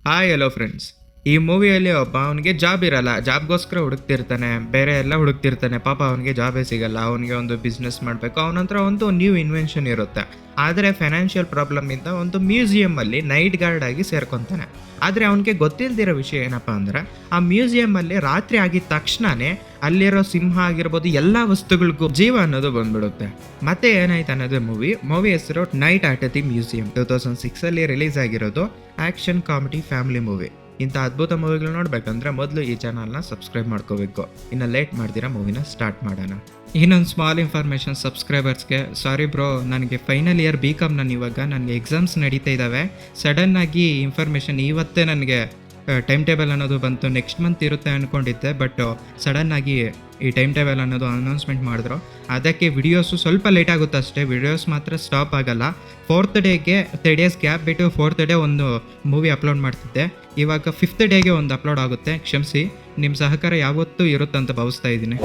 Hi hello friends. ಈ ಮೂವಿಯಲ್ಲಿ ಒಬ್ಬ ಅವನಿಗೆ ಜಾಬ್ ಇರಲ್ಲ, ಜಾಬ್ಗೋಸ್ಕರ ಹುಡುಕ್ತಿರ್ತಾನೆ, ಬೇರೆ ಎಲ್ಲ ಹುಡುಕ್ತಿರ್ತಾನೆ. ಪಾಪ ಅವನಿಗೆ ಜಾಬೇ ಸಿಗಲ್ಲ. ಅವನಿಗೆ ಒಂದು ಬಿಸ್ನೆಸ್ ಮಾಡಬೇಕು, ಅವನ ಹತ್ರ ಒಂದು ನ್ಯೂ ಇನ್ವೆನ್ಷನ್ ಇರುತ್ತೆ. ಆದರೆ ಫೈನಾನ್ಷಿಯಲ್ ಪ್ರಾಬ್ಲಮಿಂದ ಒಂದು ಮ್ಯೂಸಿಯಮಲ್ಲಿ ನೈಟ್ ಗಾರ್ಡ್ ಆಗಿ ಸೇರ್ಕೊತಾನೆ. ಆದರೆ ಅವನಿಗೆ ಗೊತ್ತಿಲ್ಲದಿರೋ ವಿಷಯ ಏನಪ್ಪ ಅಂದರೆ, ಆ ಮ್ಯೂಸಿಯಮಲ್ಲಿ ರಾತ್ರಿ ಆಗಿದ ತಕ್ಷಣವೇ ಅಲ್ಲಿರೋ ಸಿಂಹ ಆಗಿರ್ಬೋದು ಎಲ್ಲ ವಸ್ತುಗಳಿಗೂ ಜೀವ ಅನ್ನೋದು ಬಂದ್ಬಿಡುತ್ತೆ. ಮತ್ತೆ ಏನಾಯ್ತು ಅನ್ನೋದು ಮೂವಿ ಹೆಸರು night at the museum. 2006 release ಆಗಿರೋದು ಆಕ್ಷನ್ ಕಾಮಿಡಿ ಫ್ಯಾಮಿಲಿ ಮೂವಿ. ಇಂಥ ಅದ್ಭುತ ಮೂವಿಗಳು ನೋಡ್ಬೇಕಂದ್ರೆ ಮೊದಲು ಈ ಚಾನಲ್ನ ಸಬ್ಸ್ಕ್ರೈಬ್ ಮಾಡ್ಕೋಬೇಕು. ಇನ್ನು ಲೇಟ್ ಮಾಡ್ದಿರಾ ಮೂವಿನ ಸ್ಟಾರ್ಟ್ ಮಾಡೋಣ. ಇನ್ನೊಂದು ಸ್ಮಾಲ್ ಇನ್ಫಾರ್ಮೇಷನ್ ಸಬ್ಸ್ಕ್ರೈಬರ್ಸ್ಗೆ. ಸಾರಿ ಬ್ರೋ, ನನಗೆ ಫೈನಲ್ ಇಯರ್ BCom ನನಗೆ ಎಕ್ಸಾಮ್ಸ್ ನಡೀತಾ ಇದ್ದಾವೆ. ಸಡನ್ನಾಗಿ ಇನ್ಫಾರ್ಮೇಷನ್ ಇವತ್ತೇ ನನಗೆ ಟೈಮ್ ಟೇಬಲ್ ಅನ್ನೋದು ಬಂತು. ನೆಕ್ಸ್ಟ್ ಮಂತ್ ಇರುತ್ತೆ ಅಂದ್ಕೊಂಡಿದ್ದೆ, ಬಟ್ ಸಡನ್ನಾಗಿ ಈ ಟೈಮ್ ಟೇಬಲ್ ಅನ್ನೋದು ಅನೌನ್ಸ್ಮೆಂಟ್ ಮಾಡಿದ್ರು. ಅದಕ್ಕೆ ವಿಡಿಯೋಸು ಸ್ವಲ್ಪ ಲೇಟ್ ಆಗುತ್ತೆ ಅಷ್ಟೇ. ವಿಡಿಯೋಸ್ ಮಾತ್ರ ಸ್ಟಾಪ್ ಆಗಲ್ಲ. 4th ಡೇಗೆ 3 ಡೇಸ್ ಗ್ಯಾಪ್ ಬಿಟ್ಟು 4th ಡೇ ಒಂದು ಮೂವಿ ಅಪ್ಲೋಡ್ ಮಾಡ್ತಿದ್ದೆ. ಇವಾಗ 5th ಡೇಗೆ ಒಂದು ಅಪ್ಲೋಡ್ ಆಗುತ್ತೆ. ಕ್ಷಮಿಸಿ, ನಿಮ್ಮ ಸಹಕಾರ ಯಾವತ್ತೂ ಇರುತ್ತಂತ ಭಾವಿಸ್ತಾ ಇದ್ದೀನಿ.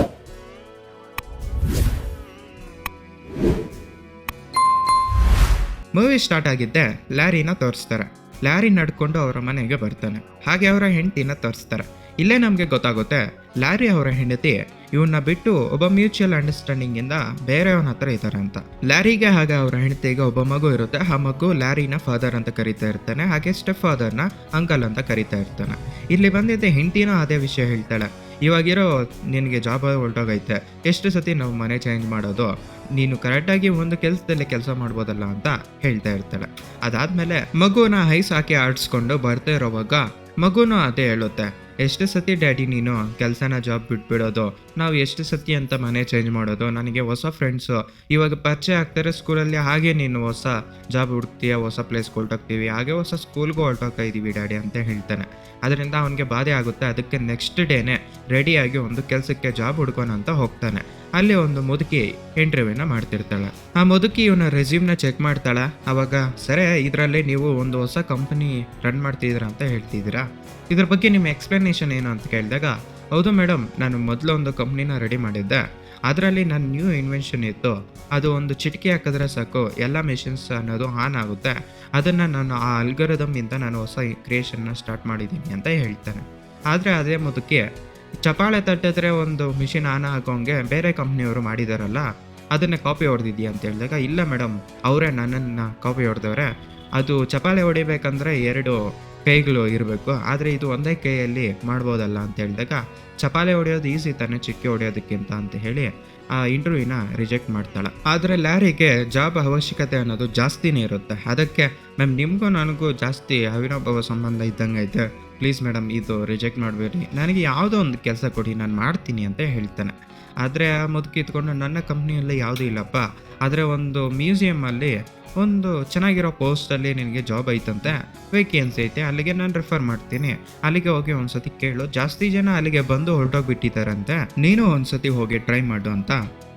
ಮೂವಿ ಸ್ಟಾರ್ಟ್ ಆಗಿದ್ದೆ ಲ್ಯಾರಿನ ತೋರಿಸ್ತಾರೆ. ಲ್ಯಾರಿ ನಡ್ಕೊಂಡು ಅವರ ಮನೆಗೆ ಬರ್ತಾನೆ. ಹಾಗೆ ಅವರ ಹೆಂಡತಿನ ತೋರಿಸ್ತಾರೆ. ಇಲ್ಲೇ ನಮಗೆ ಗೊತ್ತಾಗುತ್ತೆ ಲ್ಯಾರಿ ಅವರ ಹೆಂಡತಿ ಇವನ್ನ ಬಿಟ್ಟು ಒಬ್ಬ ಮ್ಯೂಚುವಲ್ ಅಂಡರ್ಸ್ಟ್ಯಾಂಡಿಂಗಿಂದ ಬೇರೆಯವನ ಹತ್ರ ಇದ್ದಾರೆ ಅಂತ. ಲ್ಯಾರಿಗೆ ಹಾಗೆ ಅವರ ಹೆಂಡತಿಗೆ ಒಬ್ಬ ಮಗು ಇರುತ್ತೆ. ಆ ಮಗು ಲ್ಯಾರಿನ ಫಾದರ್ ಅಂತ ಕರಿತಾ ಇರ್ತಾನೆ, ಹಾಗೆ ಸ್ಟೆಪ್ ಫಾದರ್ನ ಅಂಕಲ್ ಅಂತ ಕರಿತಾ ಇರ್ತಾನೆ. ಇಲ್ಲಿ ಬಂದಿದ್ದೆ ಹೆಂಡತಿನ ಅದೇ ವಿಷಯ ಹೇಳ್ತಾಳೆ. ಇವಾಗಿರೋ ನಿನಗೆ ಜಾಬ್ ಹೊರಟೋಗೈತೆ, ಎಷ್ಟು ಸತಿ ನಾವು ಮನೆ ಚೇಂಜ್ ಮಾಡೋದು, ನೀನು ಕರೆಕ್ಟಾಗಿ ಒಂದು ಕೆಲಸದಲ್ಲಿ ಕೆಲಸ ಮಾಡ್ಬೋದಲ್ಲ ಅಂತ ಹೇಳ್ತಾ ಇರ್ತಾಳೆ. ಅದಾದಮೇಲೆ ಮಗುನ ಐಸ್ ಹಾಕಿ ಆಡಿಸ್ಕೊಂಡು ಬರ್ತಾ ಇರೋವಾಗ ಮಗುನೂ ಅದೇ ಹೇಳುತ್ತೆ, ಎಷ್ಟು ಸತಿ ಡ್ಯಾಡಿ ನೀನು ಕೆಲಸನ ಜಾಬ್ ಬಿಟ್ಬಿಡೋದು, ನಾವು ಎಷ್ಟು ಸತಿ ಅಂತ ಮನೆ ಚೇಂಜ್ ಮಾಡೋದು, ನನಗೆ ಹೊಸ ಫ್ರೆಂಡ್ಸು ಇವಾಗ ಪರಿಚಯ ಆಗ್ತಾರೆ ಸ್ಕೂಲಲ್ಲಿ, ಹಾಗೆ ನೀನು ಹೊಸ ಜಾಬ್ ಹುಡುಕ್ತೀಯ, ಹೊಸ ಪ್ಲೇಸ್ಗೆ ಹೊರಟೋಗ್ತೀವಿ, ಹಾಗೆ ಹೊಸ ಸ್ಕೂಲ್ಗೂ ಹೊರಟೋಗ್ತಾ ಇದ್ದೀವಿ ಡ್ಯಾಡಿ ಅಂತ ಹೇಳ್ತಾನೆ. ಅದರಿಂದ ಅವನಿಗೆ ಬಾಧೆ ಆಗುತ್ತೆ. ಅದಕ್ಕೆ ನೆಕ್ಸ್ಟ್ ಡೇನೇ ರೆಡಿಯಾಗಿ ಒಂದು ಕೆಲಸಕ್ಕೆ ಜಾಬ್ ಹುಡ್ಕೋಣ ಅಂತ ಹೋಗ್ತಾನೆ. ಅಲ್ಲಿ ಒಂದು ಮುದುಕಿ ಇಂಟರ್ವ್ಯೂನ ಮಾಡ್ತಿರ್ತಾಳೆ. ಆ ಮುದುಕಿ ಇವನ ರೆಸ್ಯೂಮ್ನ ಚೆಕ್ ಮಾಡ್ತಾಳೆ. ಅವಾಗ ಸರಿ, ಇದರಲ್ಲಿ ನೀವು ಒಂದು ಹೊಸ ಕಂಪನಿ ರನ್ ಮಾಡ್ತಿದ್ದೀರಾ ಅಂತ ಹೇಳ್ತಿದ್ದೀರಾ, ಇದ್ರ ಬಗ್ಗೆ ನಿಮ್ಮ ಎಕ್ಸ್ಪ್ಲನೇಷನ್ ಏನು ಅಂತ ಕೇಳಿದಾಗ, ಹೌದು ಮೇಡಮ್, ನಾನು ಮೊದಲು ಒಂದು ಕಂಪ್ನಿನ ರೆಡಿ ಮಾಡಿದ್ದೆ. ಅದರಲ್ಲಿ ನನ್ನ ನ್ಯೂ ಇನ್ವೆನ್ಷನ್ ಇತ್ತು. ಅದು ಒಂದು ಚಿಟಿಕೆ ಹಾಕಿದ್ರೆ ಸಾಕು ಎಲ್ಲ ಮೆಷಿನ್ಸ್ ಅನ್ನೋದು ಆನ್ ಆಗುತ್ತೆ. ಅದನ್ನು ನಾನು ಆ ಅಲ್ಗೊರಿದಮ್ಮಿಂದ ನಾನು ಹೊಸ ಕ್ರಿಯೇಷನ್ನ ಸ್ಟಾರ್ಟ್ ಮಾಡಿದ್ದೀನಿ ಅಂತ ಹೇಳ್ತಾನೆ. ಆದರೆ ಅದೇ ಮುದುಕಿ ಚಪಾಳೆ ತಟ್ಟಿದ್ರೆ ಒಂದು ಮಿಷಿನ್ ಆನ್ ಆಗೋಂಗೆ ಬೇರೆ ಕಂಪ್ನಿಯವರು ಮಾಡಿದಾರಲ್ಲ, ಅದನ್ನೇ ಕಾಪಿ ಹೊಡೆದಿದ್ದೀಯ ಅಂತ ಹೇಳಿದಾಗ, ಇಲ್ಲ ಮೇಡಮ್, ಅವರೇ ನನ್ನನ್ನು ಕಾಪಿ ಹೊಡೆದವ್ರೆ. ಅದು ಚಪಾಳೆ ಹೊಡಿಬೇಕಂದ್ರೆ 2 ಕೈಗಳು ಇರಬೇಕು, ಆದರೆ ಇದು ಒಂದೇ ಕೈಯಲ್ಲಿ ಮಾಡ್ಬೋದಲ್ಲ ಅಂತ ಹೇಳಿದಾಗ, ಚಪಾಲೆ ಹೊಡೆಯೋದು ಈಸಿ ತಾನೆ ಚಿಕ್ಕಿ ಹೊಡೆಯೋದಕ್ಕಿಂತ ಅಂತ ಹೇಳಿ ಆ ಇಂಟರ್ವ್ಯೂನ ರಿಜೆಕ್ಟ್ ಮಾಡ್ತಾಳೆ. ಆದರೆ ಲ್ಯಾರಿಗೆ ಜಾಬ್ ಅವಶ್ಯಕತೆ ಅನ್ನೋದು ಜಾಸ್ತಿನೇ ಇರುತ್ತೆ. ಅದಕ್ಕೆ ಮ್ಯಾಮ್, ನಿಮಗೂ ನನಗೂ ಜಾಸ್ತಿ ಅವಿನಾಭಾವ ಸಂಬಂಧ ಇದ್ದಂಗೆ ಐತೆ, ಪ್ಲೀಸ್ ಮೇಡಮ್ ಇದು ರಿಜೆಕ್ಟ್ ಮಾಡಬೇಡಿ, ನನಗೆ ಯಾವುದೋ ಒಂದು ಕೆಲಸ ಕೊಡಿ, ನಾನು ಮಾಡ್ತೀನಿ ಅಂತ ಹೇಳ್ತಾನೆ. ಆದರೆ ಆ ಮುದುಕಿ ಇತ್ಕೊಂಡು, ನನ್ನ ಕಂಪ್ನಿಯಲ್ಲಿ ಯಾವುದೂ ಇಲ್ಲಪ್ಪ, ಆದರೆ ಒಂದು ಮ್ಯೂಸಿಯಮಲ್ಲಿ ಒಂದು ಚೆನ್ನಾಗಿರೋ ಪೋಸ್ಟಲ್ಲಿ ನಿನಗೆ ಜಾಬ್ ಐತಂತೆ, ವೇಕೆನ್ಸಿ ಐತೆ, ಅಲ್ಲಿಗೆ ನಾನು ರೆಫರ್ ಮಾಡ್ತೀನಿ, ಅಲ್ಲಿಗೆ ಹೋಗಿ ಒಂದ್ಸತಿ ಕೇಳು, ಜಾಸ್ತಿ ಜನ ಅಲ್ಲಿಗೆ ಬಂದು ಹೊರಟೋಗ್ಬಿಟ್ಟಿದ್ದಾರಂತೆ, ನೀನು ಒಂದ್ಸತಿ ಹೋಗಿ ಟ್ರೈ ಮಾಡು ಅಂತ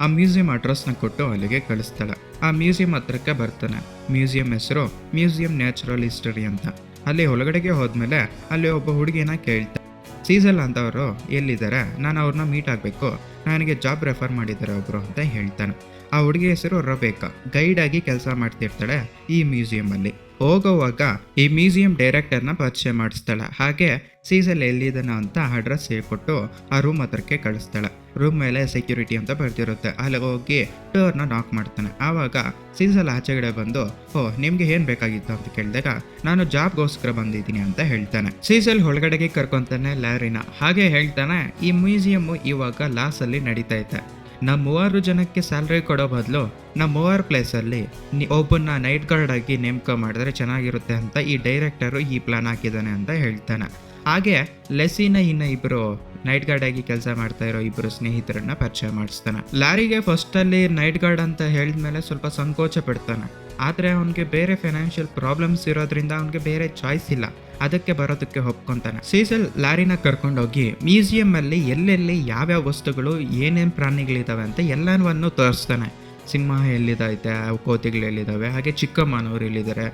ಆ ಮ್ಯೂಸಿಯಂ ಅಡ್ರೆಸ್ನ ಕೊಟ್ಟು ಅಲ್ಲಿಗೆ ಕಳಿಸ್ತಾಳೆ. ಆ ಮ್ಯೂಸಿಯಂ ಹತ್ರಕ್ಕೆ ಬರ್ತಾನೆ. ಮ್ಯೂಸಿಯಂ ಹೆಸರು ಮ್ಯೂಸಿಯಂ ನ್ಯಾಚುರಲ್ ಹಿಸ್ಟರಿ ಅಂತ. ಅಲ್ಲಿ ಒಳಗಡೆಗೆ ಹೋದ್ಮೇಲೆ ಅಲ್ಲಿ ಒಬ್ಬ ಹುಡುಗಿನ ಕೇಳ್ತಾರೆ, ಸೀಸಲ್ ಅಂತವರು ಎಲ್ಲಿದ್ದಾರೆ, ನಾನು ಅವ್ರನ್ನ ಮೀಟ್ ಆಗಬೇಕು, ನನಗೆ ಜಾಬ್ ರೆಫರ್ ಮಾಡಿದ್ದಾರೆ ಒಬ್ಬರು ಅಂತ ಹೇಳ್ತಾನೆ. ಆ ಹುಡುಗಿ ಹೆಸರು ರಬೇಕಾ. ಗೈಡ್ ಆಗಿ ಕೆಲಸ ಮಾಡ್ತಿರ್ತಾಳೆ ಈ ಮ್ಯೂಸಿಯಮಲ್ಲಿ. ಹೋಗೋವಾಗ ಈ ಮ್ಯೂಸಿಯಂ ಡೈರೆಕ್ಟರ್ನ ಪರಿಚಯ ಮಾಡಿಸ್ತಾಳೆ. ಹಾಗೆ ಸೀಸಲ್ ಎಲ್ಲಿದ್ದಾನ ಅಂತ ಅಡ್ರೆಸ್ ಹೇಳ್ಕೊಟ್ಟು ಆ ರೂಮ್ ಹತ್ರಕ್ಕೆ ಕಳಿಸ್ತಾಳೆ. ರೂಮ್ ಮೇಲೆ ಸೆಕ್ಯೂರಿಟಿ ಅಂತ ಬರ್ತಿರುತ್ತೆ. ಅಲ್ಲಿಗೆ ಹೋಗಿ ಡೋರ್ನ ನಾಕ್ ಮಾಡ್ತಾನೆ. ಆವಾಗ ಸೀಸಲ್ ಆಚೆಗಡೆ ಬಂದು, ನಿಮ್ಗೆ ಏನ್ ಬೇಕಾಗಿತ್ತು ಅಂತ ಕೇಳಿದಾಗ, ನಾನು ಜಾಬ್ಗೋಸ್ಕರ ಬಂದಿದ್ದೀನಿ ಅಂತ ಹೇಳ್ತಾನೆ. ಸೀಸಲ್ ಒಳಗಡೆಗೆ ಕರ್ಕೊಂತಾನೆ ಲ್ಯಾರಿನ. ಹಾಗೆ ಹೇಳ್ತಾನೆ, ಈ ಮ್ಯೂಸಿಯಂ ಇವಾಗ ಲಾಸ್ ಅಲ್ಲಿ ನಡೀತಾ ಇದೆ, ನಮ್ಮ 3 ಜನಕ್ಕೆ ಸ್ಯಾಲ್ರಿ ಕೊಡೋ ಬದಲು ನಮ್ಮ 3 ಪ್ಲೇಸಲ್ಲಿ ಒಬ್ಬನ್ನ ನೈಟ್ ಗಾರ್ಡ್ ಆಗಿ ನೇಮಕ ಮಾಡಿದ್ರೆ ಚೆನ್ನಾಗಿರುತ್ತೆ ಅಂತ ಈ ಡೈರೆಕ್ಟರು ಈ ಪ್ಲಾನ್ ಹಾಕಿದ್ದಾನೆ ಅಂತ ಹೇಳ್ತಾನೆ. ಹಾಗೆ ಲೆಸಿನ ಇನ್ನು 2 ನೈಟ್ ಗಾರ್ಡ್ ಆಗಿ ಕೆಲಸ ಮಾಡ್ತಾ ಇರೋ 2 ಸ್ನೇಹಿತರನ್ನ ಪರಿಚಯ ಮಾಡಿಸ್ತಾನೆ. ಲ್ಯಾರಿಗೆ ಫಸ್ಟಲ್ಲಿ ನೈಟ್ ಗಾರ್ಡ್ ಅಂತ ಹೇಳಿದ್ಮೇಲೆ ಸ್ವಲ್ಪ ಸಂಕೋಚ ಪಡ್ತಾನೆ. ಆದರೆ ಅವನಿಗೆ ಬೇರೆ ಫೈನಾನ್ಷಿಯಲ್ ಪ್ರಾಬ್ಲಮ್ಸ್ ಇರೋದ್ರಿಂದ ಅವನಿಗೆ ಬೇರೆ ಚಾಯ್ಸ್ ಇಲ್ಲ, ಅದಕ್ಕೆ ಬರೋದಕ್ಕೆ ಒಪ್ಕೊಂತಾನೆ. ಸೀಸಲ್ ಲ್ಯಾರಿನ ಕರ್ಕೊಂಡೋಗಿ ಮ್ಯೂಸಿಯಮಲ್ಲಿ ಎಲ್ಲೆಲ್ಲಿ ಯಾವ್ಯಾವ ವಸ್ತುಗಳು ಏನೇನು ಪ್ರಾಣಿಗಳಿದ್ದಾವೆ ಅಂತ ಎಲ್ಲವನ್ನೂ ತೋರಿಸ್ತಾನೆ. ಸಿಂಹ ಎಲ್ಲಿದೈತೆ, ಕೋತಿಗಳು ಎಲ್ಲಿದ್ದಾವೆ, ಹಾಗೆ ಚಿಕ್ಕ ಮಾನವರು ಎಲ್ಲಿದ್ದಾರೆ,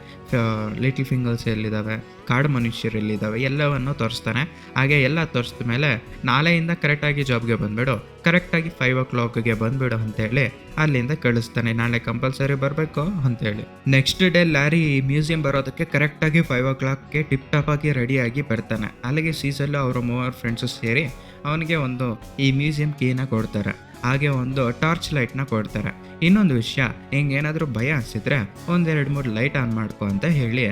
ಲಿಟಲ್ ಫಿಂಗರ್ಸ್ ಎಲ್ಲಿದ್ದಾವೆ, ಕಾಡು ಮನುಷ್ಯರು ಎಲ್ಲಿದ್ದಾವೆ, ಎಲ್ಲವನ್ನು ತೋರಿಸ್ತಾನೆ. ಹಾಗೆ ಎಲ್ಲ ತೋರಿಸಿದ ಮೇಲೆ ನಾಳೆಯಿಂದ ಕರೆಕ್ಟಾಗಿ ಜಾಬ್ಗೆ ಬಂದ್ಬಿಡು, ಕರೆಕ್ಟಾಗಿ 5 o'clockಗೆ ಬಂದ್ಬಿಡು ಅಂತೇಳಿ ಅಲ್ಲಿಂದ ಕಳಿಸ್ತಾನೆ. ನಾಳೆ ಕಂಪಲ್ಸರಿ ಬರಬೇಕು ಅಂತೇಳಿ. ನೆಕ್ಸ್ಟ್ ಡೇ ಲ್ಯಾರಿ ಮ್ಯೂಸಿಯಂ ಬರೋದಕ್ಕೆ ಕರೆಕ್ಟಾಗಿ 5 o'clockಗೆ ಟಿಪ್ ಟಾಪ್ ಆಗಿ ರೆಡಿಯಾಗಿ ಬರ್ತಾನೆ. ಅಲ್ಲಿಗೆ ಸೀಸಲ್ಲು ಅವರ 3 ಫ್ರೆಂಡ್ಸು ಸೇರಿ ಅವನಿಗೆ ಒಂದು ಈ ಮ್ಯೂಸಿಯಂ ಕೀನ ಕೊಡ್ತಾರೆ, ಹಾಗೆ ಒಂದು ಟಾರ್ಚ್ ಲೈಟ್ನ ಕೊಡ್ತಾರೆ. ಇನ್ನೊಂದು ವಿಷಯ, ಹಿಂಗೇನಾದರೂ ಭಯ ಅನಿಸಿದ್ರೆ 1-2-3 ಲೈಟ್ ಆನ್ ಮಾಡ್ಕೊ ಅಂತ ಹೇಳಿ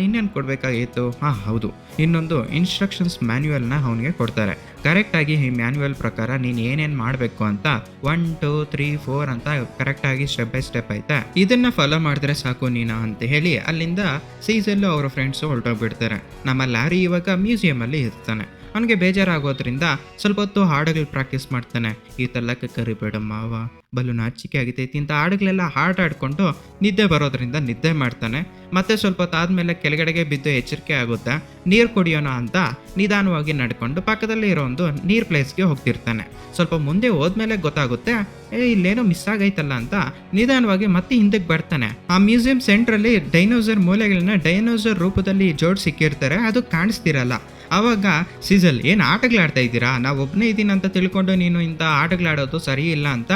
ಇನ್ನೇನು ಕೊಡಬೇಕಾಗಿತ್ತು, ಹೌದು, ಇನ್ನೊಂದು ಇನ್ಸ್ಟ್ರಕ್ಷನ್ಸ್ ಮ್ಯಾನ್ಯುವಲ್ನ ಅವನಿಗೆ ಕೊಡ್ತಾರೆ. ಕರೆಕ್ಟಾಗಿ ಈ ಮ್ಯಾನ್ಯುವಲ್ ಪ್ರಕಾರ ನೀನು ಏನೇನು ಮಾಡಬೇಕು ಅಂತ 1 2 3 4 ಅಂತ ಕರೆಕ್ಟಾಗಿ ಸ್ಟೆಪ್ ಬೈ ಸ್ಟೆಪ್ ಐತೆ, ಇದನ್ನು ಫಾಲೋ ಮಾಡಿದ್ರೆ ಸಾಕು ನೀನು ಅಂತ ಹೇಳಿ ಅಲ್ಲಿಂದ ಸೀಸಲ್ಲು ಅವರ ಫ್ರೆಂಡ್ಸು ಹೊರಟೋಗ್ಬಿಡ್ತಾರೆ. ನಮ್ಮ ಲ್ಯಾರಿ ಇವಾಗ ಮ್ಯೂಸಿಯಮಲ್ಲಿ ಇರ್ತಾನೆ. ಅವನಿಗೆ ಬೇಜಾರಾಗೋದ್ರಿಂದ ಸ್ವಲ್ಪ ಹೊತ್ತು ಹಾಡುಗಳು ಪ್ರಾಕ್ಟೀಸ್ ಮಾಡ್ತಾನೆ. ಈ ತಲ್ಲಕ್ಕೆ ಕರಿಬೇಡ ಮಾವ, ಬಲು ನಾಚಿಕೆ ಆಗತೈತಿ ಇಂಥ ಹಾಡುಗಳೆಲ್ಲ ಆಡ್ಕೊಂಡು ನಿದ್ದೆ ಬರೋದ್ರಿಂದ ನಿದ್ದೆ ಮಾಡ್ತಾನೆ. ಮತ್ತೆ ಸ್ವಲ್ಪ ಹೊತ್ತು ಆದಮೇಲೆ ಕೆಳಗಡೆಗೆ ಬಿದ್ದು ಎಚ್ಚರಿಕೆ ಆಗುತ್ತೆ. ನೀರು ಕುಡಿಯೋಣ ಅಂತ ನಿಧಾನವಾಗಿ ನಡ್ಕೊಂಡು ಪಕ್ಕದಲ್ಲಿ ಇರೋ ಒಂದು ನೀರು ಪ್ಲೇಸ್ಗೆ ಹೋಗ್ತಿರ್ತಾನೆ. ಸ್ವಲ್ಪ ಮುಂದೆ ಹೋದ್ಮೇಲೆ ಗೊತ್ತಾಗುತ್ತೆ ಇಲ್ಲೇನೋ ಮಿಸ್ ಆಗೈತಲ್ಲ ಅಂತ ನಿಧಾನವಾಗಿ ಮತ್ತೆ ಹಿಂದಕ್ಕೆ ಬರ್ತಾನೆ. ಆ ಮ್ಯೂಸಿಯಂ ಸೆಂಟ್ರಲ್ಲಿ ಡೈನೋಸರ್ ಮೂಲೆಗಳನ್ನ ಡೈನೋಸರ್ ರೂಪದಲ್ಲಿ ಜೋಡ್ ಸಿಕ್ಕಿರ್ತಾರೆ, ಅದು ಕಾಣಿಸ್ತಿರಲ್ಲ. ಆವಾಗ ಸೀಸಲ್, ಏನು ಆಟಗಳಾಡ್ತಾ ಇದ್ದೀರಾ, ನಾವು ಒಬ್ಬನೇ ಇದ್ದೀನಿ ಅಂತ ತಿಳ್ಕೊಂಡು ನೀನು ಇಂಥ ಆಟಗಳಾಡೋದು ಸರಿ ಇಲ್ಲ ಅಂತ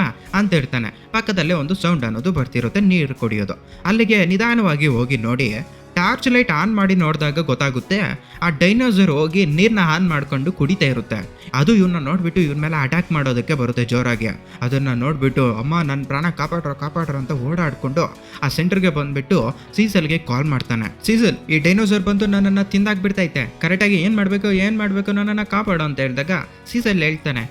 ಇರ್ತಾನೆ. ಪಕ್ಕದಲ್ಲೇ ಒಂದು ಸೌಂಡ್ ಅನ್ನೋದು ಬರ್ತಿರುತ್ತೆ, ನೀರು ಕುಡಿಯೋದು. ಅಲ್ಲಿಗೆ ನಿಧಾನವಾಗಿ ಹೋಗಿ ನೋಡಿ ಟಾರ್ಚ್ ಲೈಟ್ ಆನ್ ಮಾಡಿ ನೋಡಿದಾಗ ಗೊತ್ತಾಗುತ್ತೆ ಆ ಡೈನೋಸರ್ ಹೋಗಿ ನೀರನ್ನ ಆನ್ ಮಾಡ್ಕೊಂಡು ಕುಡಿತಾ ಇರುತ್ತೆ. ಅದು ಇವನ್ನ ನೋಡ್ಬಿಟ್ಟು ಇವನ ಮೇಲೆ ಅಟ್ಯಾಕ್ ಮಾಡೋದಕ್ಕೆ ಬರುತ್ತೆ ಜೋರಾಗಿ. ಅದನ್ನು ನೋಡ್ಬಿಟ್ಟು ಅಮ್ಮ ನನ್ನ ಪ್ರಾಣ ಕಾಪಾಡ್ರ ಅಂತ ಓಡಾಡ್ಕೊಂಡು ಆ ಸೆಂಟರ್ಗೆ ಬಂದ್ಬಿಟ್ಟು ಸೀಸಲ್ಗೆ ಕಾಲ್ ಮಾಡ್ತಾನೆ. ಸೀಸಲ್, ಈ ಡೈನೋಸರ್ ಬಂದು ನನ್ನನ್ನು ತಿಂದಾಕ್ಬಿಡ್ತೈತೆ, ಕರೆಕ್ಟಾಗಿ ಏನು ಮಾಡಬೇಕು ನನ್ನನ್ನು ಕಾಪಾಡು ಅಂತ ಹೇಳಿದಾಗ ಸೀಸಲ್ ಹೇಳ್ತಾನೆ,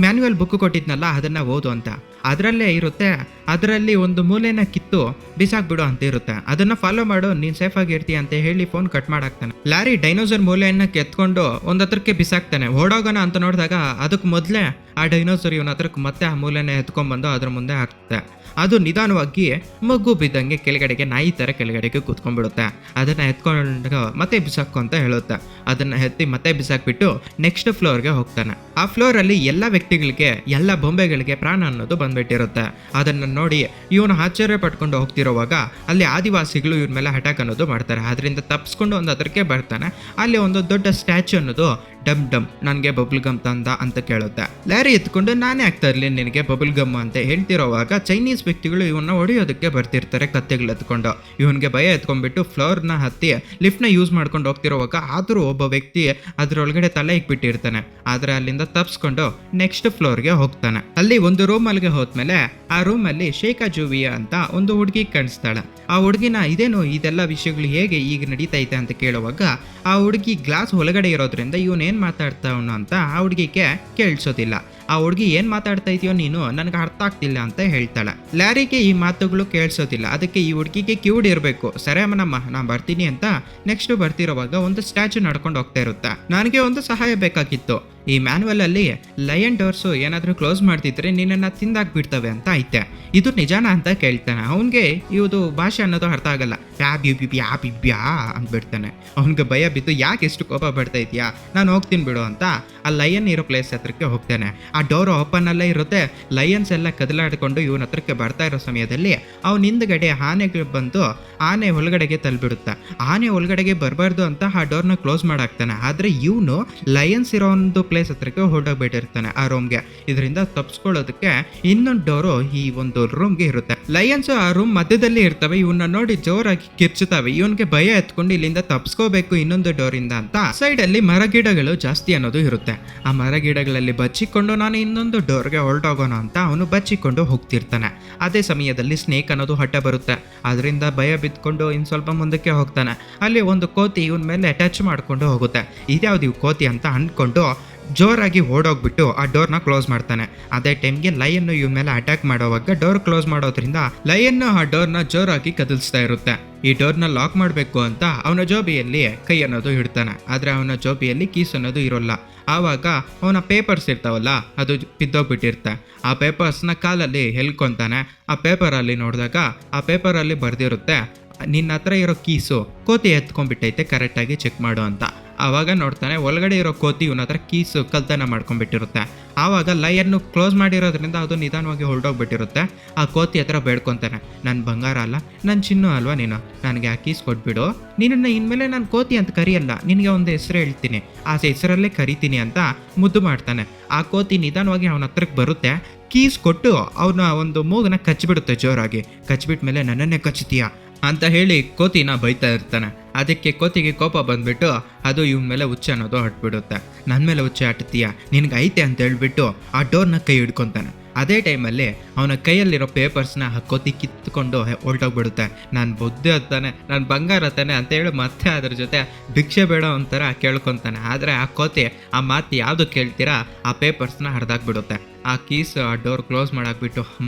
ಮ್ಯಾನ್ಯುವಲ್ ಬುಕ್ ಕೊಟ್ಟಿದ್ನಲ್ಲ ಅದನ್ನು ಓದು ಅಂತ, ಅದರಲ್ಲೇ ಇರುತ್ತೆ, ಅದರಲ್ಲಿ ಒಂದು ಮೂಲೆನ ಕಿತ್ತು ಬಿಸಾಕ್ಬಿಡು ಅಂತ ಇರುತ್ತೆ, ಅದನ್ನು ಫಾಲೋ ಮಾಡು, ನೀನು ಸೇಫಾಗಿ ಇರ್ತೀಯ ಅಂತ ಹೇಳಿ ಫೋನ್ ಕಟ್ ಮಾಡಾಕ್ತಾನೆ. ಲ್ಯಾರಿ ಡೈನೋಸರ್ ಮೂಲೆಯನ್ನು ಕೆತ್ಕೊಂಡು ಒಂದು ಹತ್ರಕ್ಕೆ ಬಿಸಾಕ್ತಾನೆ. ಓಡೋಗೋಣ ಅಂತ ನೋಡಿದಾಗ ಅದಕ್ಕೆ ಮೊದಲೇ ಆ ಡೈನೋಸರ್ ಇವನ ಹತ್ರಕ್ಕೆ ಮತ್ತೆ ಆ ಮೂಲೆನ ಎತ್ಕೊಂಡ್ಬಂದು ಅದ್ರ ಮುಂದೆ ಹಾಕ್ತದೆ. ಅದು ನಿಧಾನವಾಗಿ ಮಗು ಬಿದ್ದಂಗೆ ಕೆಳಗಡೆಗೆ ನಾಯಿ ಥರ ಕೆಳಗಡೆಗೆ ಕೂತ್ಕೊಂಡ್ಬಿಡುತ್ತೆ. ಅದನ್ನು ಎತ್ಕೊಂಡು ಮತ್ತೆ ಬಿಸಾಕು ಅಂತ ಹೇಳುತ್ತೆ. ಅದನ್ನು ಎತ್ತಿ ಮತ್ತೆ ಬಿಸಾಕ್ಬಿಟ್ಟು ನೆಕ್ಸ್ಟ್ ಫ್ಲೋರ್ಗೆ ಹೋಗ್ತಾನೆ. ಆ ಫ್ಲೋರಲ್ಲಿ ಎಲ್ಲ ವ್ಯಕ್ತಿಗಳಿಗೆ, ಎಲ್ಲ ಬೊಂಬೆಗಳಿಗೆ ಪ್ರಾಣ ಅನ್ನೋದು ಬಂದ್ಬಿಟ್ಟಿರುತ್ತೆ. ಅದನ್ನು ನೋಡಿ ಇವನು ಆಶ್ಚರ್ಯ ಪಟ್ಕೊಂಡು ಹೋಗ್ತಿರೋವಾಗ ಅಲ್ಲಿ ಆದಿವಾಸಿಗಳು ಇವ್ರ ಮೇಲೆ ಅಟ್ಯಾಕ್ ಅನ್ನೋದು ಮಾಡ್ತಾರೆ. ಅದರಿಂದ ತಪ್ಪಿಸ್ಕೊಂಡು ಒಂದು ಅದಕ್ಕೆ ಬರ್ತಾನೆ. ಅಲ್ಲಿ ಒಂದು ದೊಡ್ಡ ಸ್ಟ್ಯಾಚ್ಯೂ ಅನ್ನೋದು ಡಮ್ ನನಗೆ ಬಬಲ್ ಗಮ್ ತಂದ ಅಂತ ಕೇಳುತ್ತೆ. ಲ್ಯಾರಿ ಎತ್ಕೊಂಡು ನಾನೇ ಆಗ್ತಾ ಇರಲಿ ನಿನಗೆ ಬಬಲ್ ಗಮ್ ಅಂತ ಹೇಳ್ತಿರೋವಾಗ ಚೈನೀಸ್ ವ್ಯಕ್ತಿಗಳು ಇವನ್ನ ಹೊಡೆಯೋದಕ್ಕೆ ಬರ್ತಿರ್ತಾರೆ ಕತ್ತೆಗಳು ಎತ್ಕೊಂಡು. ಇವನಿಗೆ ಭಯ ಎತ್ಕೊಂಡ್ಬಿಟ್ಟು ಫ್ಲೋರ್ನ ಹತ್ತಿ ಲಿಫ್ಟ್ನ ಯೂಸ್ ಮಾಡ್ಕೊಂಡು ಹೋಗ್ತಿರೋವಾಗ ಆದರೂ ಒಬ್ಬ ವ್ಯಕ್ತಿ ಅದರೊಳಗಡೆ ತಲೆ ಇಕ್ಬಿಟ್ಟಿರ್ತಾನೆ. ಆದರೆ ಅಲ್ಲಿಂದ ತಪ್ಪಿಸ್ಕೊಂಡು ನೆಕ್ಸ್ಟ್ ಫ್ಲೋರ್ಗೆ ಹೋಗ್ತಾನೆ. ಅಲ್ಲಿ ಒಂದು ರೂಮಲ್ಲಿಗೆ ಹೋದ್ಮೇಲೆ ಆ ರೂಮಲ್ಲಿ ಶೇಖಾ ಜೂವಿಯಾ ಅಂತ ಒಂದು ಹುಡುಗಿ ಕಾಣಿಸ್ತಾಳೆ. ಆ ಹುಡುಗಿನ ಇದೇನು ಇದೆಲ್ಲ ವಿಷಯಗಳು ಹೇಗೆ ಈಗ ನಡೀತೈತೆ ಅಂತ ಕೇಳುವಾಗ ಆ ಹುಡುಗಿ ಗ್ಲಾಸ್ ಒಳಗಡೆ ಇರೋದ್ರಿಂದ ಇವನೇನು ಮಾತಾಡ್ತಾವನು ಅಂತ ಆ ಹುಡುಗಿಗೆ ಕೇಳಿಸೋದಿಲ್ಲ. ಆ ಹುಡುಗಿ ಏನು ಮಾತಾಡ್ತಾ ಇದೆಯೋ ನೀನು ನನಗೆ ಅರ್ಥ ಆಗ್ತಿಲ್ಲ ಅಂತ ಹೇಳ್ತಾಳೆ. ಲ್ಯಾರಿಗೆ ಈ ಮಾತುಗಳು ಕೇಳಿಸೋದಿಲ್ಲ. ಅದಕ್ಕೆ ಈ ಹುಡುಗಿಗೆ ಕ್ಯೂಡ್ ಇರಬೇಕು. ಸರಿ ಅಮ್ಮನಮ್ಮ ನಾನು ಬರ್ತೀನಿ ಅಂತ ನೆಕ್ಸ್ಟ್ ಬರ್ತಿರೋವಾಗ ಒಂದು ಸ್ಟ್ಯಾಚು ನಡ್ಕೊಂಡು ಹೋಗ್ತಾ ಇರುತ್ತೆ. ನನಗೆ ಒಂದು ಸಹಾಯ ಬೇಕಾಗಿತ್ತು. ಈ ಮ್ಯಾನ್ಯುವಲ್ ಅಲ್ಲಿ ಲಯನ್ ಡೋರ್ಸು ಏನಾದರೂ ಕ್ಲೋಸ್ ಮಾಡ್ತಿದ್ರೆ ನಿನ್ನನ್ನು ತಿಂದಾಕ್ಬಿಡ್ತವೆ ಅಂತ ಐತೆ, ಇದು ನಿಜಾನ ಅಂತ ಕೇಳ್ತಾನೆ. ಅವನಿಗೆ ಇದು ಭಾಷೆ ಅನ್ನೋದು ಅರ್ಥ ಆಗಲ್ಲ. ಬ್ಯಾ ಅಂದ್ಬಿಡ್ತಾನೆ. ಅವನಿಗೆ ಭಯ ಬಿದ್ದು ಯಾಕೆ ಎಷ್ಟು ಕೋಪ ಬರ್ತಾ ಇದೆಯಾ, ನಾನು ಹೋಗ್ತೀನಿ ಬಿಡು ಅಂತ ಆ ಲಯನ್ ಇರೋ ಪ್ಲೇಸ್ ಹತ್ರಕ್ಕೆ ಹೋಗ್ತಾನೆ. ಆ ಡೋರ್ ಓಪನ್ ಅಲ್ಲೇ ಇರುತ್ತೆ. ಲಯನ್ಸ್ ಎಲ್ಲ ಕದಲಾಡ್ಕೊಂಡು ಇವನ ಹತ್ರಕ್ಕೆ ಬರ್ತಾ ಇರೋ ಸಮಯದಲ್ಲಿ ಅವನ ಹಿಂದ್ಗಡೆ ಆನೆಗಳು ಬಂದು ಆನೆ ಒಳಗಡೆಗೆ ತಳ್ಳಿಬಿಡುತ್ತೆ. ಆನೆ ಒಳಗಡೆಗೆ ಬರಬಾರ್ದು ಅಂತ ಆ ಡೋರ್ನ ಕ್ಲೋಸ್ ಮಾಡಾಕ್ತಾನೆ. ಆದರೆ ಇವನು ಲಯನ್ಸ್ ಇರೋ ಒಂದು ಪ್ಲೇಸ್ ಹತ್ರಕ್ಕೆ ಹೊರಟೋಗ್ಬಿಟ್ಟಿರ್ತಾನೆ ಆ ರೂಮ್ಗೆ. ಇದರಿಂದ ತಪ್ಪಿಸ್ಕೊಳ್ಳೋದಕ್ಕೆ ಇನ್ನೊಂದು ಡೋರು ಈ ಒಂದು ರೂಮ್ಗೆ ಇರುತ್ತೆ. ಲಯನ್ಸ್ ಆ ರೂಮ್ ಮಧ್ಯದಲ್ಲಿ ಇರ್ತವೆ. ಇವನ್ನ ನೋಡಿ ಜೋರಾಗಿ ಕಿರ್ಚುತ್ತವೆ. ಇವನ್ಗೆ ಭಯ ಎತ್ಕೊಂಡು ಇಲ್ಲಿಂದ ತಪ್ಪಿಸ್ಕೋಬೇಕು ಇನ್ನೊಂದು ಡೋರಿಂದ ಅಂತ ಸೈಡ್ ಅಲ್ಲಿ ಮರಗಿಡಗಳು ಜಾಸ್ತಿ ಅನ್ನೋದು ಇರುತ್ತೆ. ಆ ಮರಗಿಡಗಳಲ್ಲಿ ಬಚ್ಚಿಕೊಂಡು ನಾನು ಇನ್ನೊಂದು ಡೋರ್ಗೆ ಹೊರಟೋಗೋಣ ಅಂತ ಅವನು ಬಚ್ಚಿಕೊಂಡು ಹೋಗ್ತಿರ್ತಾನೆ. ಅದೇ ಸಮಯದಲ್ಲಿ ಸ್ನೇಕ್ ಅನ್ನೋದು ಹಠ ಬರುತ್ತೆ. ಅದರಿಂದ ಭಯ ಬಿದ್ಕೊಂಡು ಇನ್ನು ಸ್ವಲ್ಪ ಮುಂದಕ್ಕೆ ಹೋಗ್ತಾನೆ. ಅಲ್ಲಿ ಒಂದು ಕೋತಿ ಇವನ ಮೇಲೆ ಟಚ್ ಮಾಡ್ಕೊಂಡು ಹೋಗುತ್ತೆ. ಇದ್ಯಾವ್ದು ಕೋತಿ ಅಂತ ಅಂದ್ಕೊಂಡು ಜೋರಾಗಿ ಓಡೋಗ್ಬಿಟ್ಟು ಆ ಡೋರ್ನ ಕ್ಲೋಸ್ ಮಾಡ್ತಾನೆ. ಅದೇ ಟೈಮ್ಗೆ ಲಯನ್ ಇವ್ ಮೇಲೆ ಅಟ್ಯಾಕ್ ಮಾಡೋವಾಗ ಡೋರ್ ಕ್ಲೋಸ್ ಮಾಡೋದ್ರಿಂದ ಲಯನ್ ಆ ಡೋರ್ನ ಜೋರಾಗಿ ಕದಲ್ಸ್ತಾ ಇರುತ್ತೆ. ಈ ಡೋರ್ನ ಲಾಕ್ ಮಾಡಬೇಕು ಅಂತ ಅವನ ಜೋಬಿಯಲ್ಲಿ ಕೈ ಅನ್ನೋದು ಇಡ್ತಾನೆ. ಆದರೆ ಅವನ ಜೋಬಿಯಲ್ಲಿ ಕೀಸ್ ಅನ್ನೋದು ಇರೋಲ್ಲ. ಆವಾಗ ಅವನ ಪೇಪರ್ಸ್ ಇರ್ತಾವಲ್ಲ ಅದು ಬಿದ್ದೋಗ್ಬಿಟ್ಟಿರ್ತೆ. ಆ ಪೇಪರ್ಸ್ನ ಕಾಲಲ್ಲಿ ಎಲ್ಕೊಂತಾನೆ. ಆ ಪೇಪರಲ್ಲಿ ನೋಡಿದಾಗ ಆ ಪೇಪರಲ್ಲಿ ಬರ್ದಿರುತ್ತೆ, ನಿನ್ನ ಹತ್ರ ಇರೋ ಕೀಸು ಕೋತಿ ಎತ್ಕೊಂಡ್ಬಿಟ್ಟೈತೆ, ಕರೆಕ್ಟಾಗಿ ಚೆಕ್ ಮಾಡು ಅಂತ. ಆವಾಗ ನೋಡ್ತಾನೆ ಒಳಗಡೆ ಇರೋ ಕೋತಿ ಇವನ ಹತ್ರ ಕೀಸ್ ಕಳ್ತನ ಮಾಡ್ಕೊಂಡ್ಬಿಟ್ಟಿರುತ್ತೆ. ಆವಾಗ ಲೈಯನ್ನು ಕ್ಲೋಸ್ ಮಾಡಿರೋದ್ರಿಂದ ಅದು ನಿಧಾನವಾಗಿ ಹೊರಟೋಗ್ಬಿಟ್ಟಿರುತ್ತೆ. ಆ ಕೋತಿ ಹತ್ರ ಬೇಡ್ಕೊತಾನೆ, ನನ್ನ ಬಂಗಾರ ಅಲ್ಲ, ನನ್ನ ಚಿನ್ನು ಅಲ್ವಾ ನೀನು, ನನಗೆ ಆ ಕೀಸ್ ಕೊಟ್ಬಿಡು, ನಿನ್ನನ್ನು ಇನ್ಮೇಲೆ ನಾನು ಕೋತಿ ಅಂತ ಕರಿಯಲ್ಲ, ನಿನಗೆ ಒಂದು ಹೆಸರು ಹೇಳ್ತೀನಿ, ಆ ಹೆಸರಲ್ಲೇ ಕರಿತೀನಿ ಅಂತ ಮುದ್ದು ಮಾಡ್ತಾನೆ. ಆ ಕೋತಿ ನಿಧಾನವಾಗಿ ಅವನ ಹತ್ರಕ್ಕೆ ಬರುತ್ತೆ, ಕೀಸ್ ಕೊಟ್ಟು ಅವನ ಒಂದು ಮೂಗನ್ನ ಕಚ್ಚಿಬಿಡುತ್ತೆ ಜೋರಾಗಿ. ಕಚ್ಚಿಬಿಟ್ಮೇಲೆ ನನ್ನನ್ನೇ ಕಚ್ತೀಯಾ ಅಂತ ಹೇಳಿ ಕೋತಿನ ಬೈತಾ ಇರ್ತಾನೆ. ಅದಕ್ಕೆ ಕೋತಿಗೆ ಕೋಪ ಬಂದ್ಬಿಟ್ಟು ಅದು ಇವನ ಮೇಲೆ ಹುಚ್ಚ ಅನ್ನೋದು ಹಟ್ಬಿಡುತ್ತೆ. ನನ್ನ ಮೇಲೆ ಹುಚ್ಚೆ ಹಟ್ತೀಯಾ, ನಿನಗೆ ಐತೆ ಅಂತ ಹೇಳ್ಬಿಟ್ಟು ಆ ಡೋರ್ನ ಕೈ ಹಿಡ್ಕೊತಾನೆ. ಅದೇ ಟೈಮಲ್ಲಿ ಅವನ ಕೈಯಲ್ಲಿರೋ ಪೇಪರ್ಸ್ನ ಆ ಕೋತಿ ಕಿತ್ಕೊಂಡು ಹೊರಟೋಗ್ಬಿಡುತ್ತೆ. ನಾನು ಬುದ್ಧಿ ಹತ್ತಾನೆ, ನಾನು ಬಂಗಾರ ತಾನೆ ಅಂತ ಹೇಳಿ ಮತ್ತೆ ಅದ್ರ ಜೊತೆ ಭಿಕ್ಷೆ ಬೇಡ ಒಂಥರ ಕೇಳ್ಕೊತಾನೆ. ಆದರೆ ಆ ಕೋತಿ ಆ ಮಾತು ಯಾವುದು ಕೇಳ್ತೀರಾ ಆ ಪೇಪರ್ಸ್ನ ಹರಿದಾಕ್ಬಿಡುತ್ತೆ. ಆ ಕೀಸ್ ಆ ಡೋರ್ ಕ್ಲೋಸ್ ಮಾಡಾಕ್ಬಿಟ್ಟು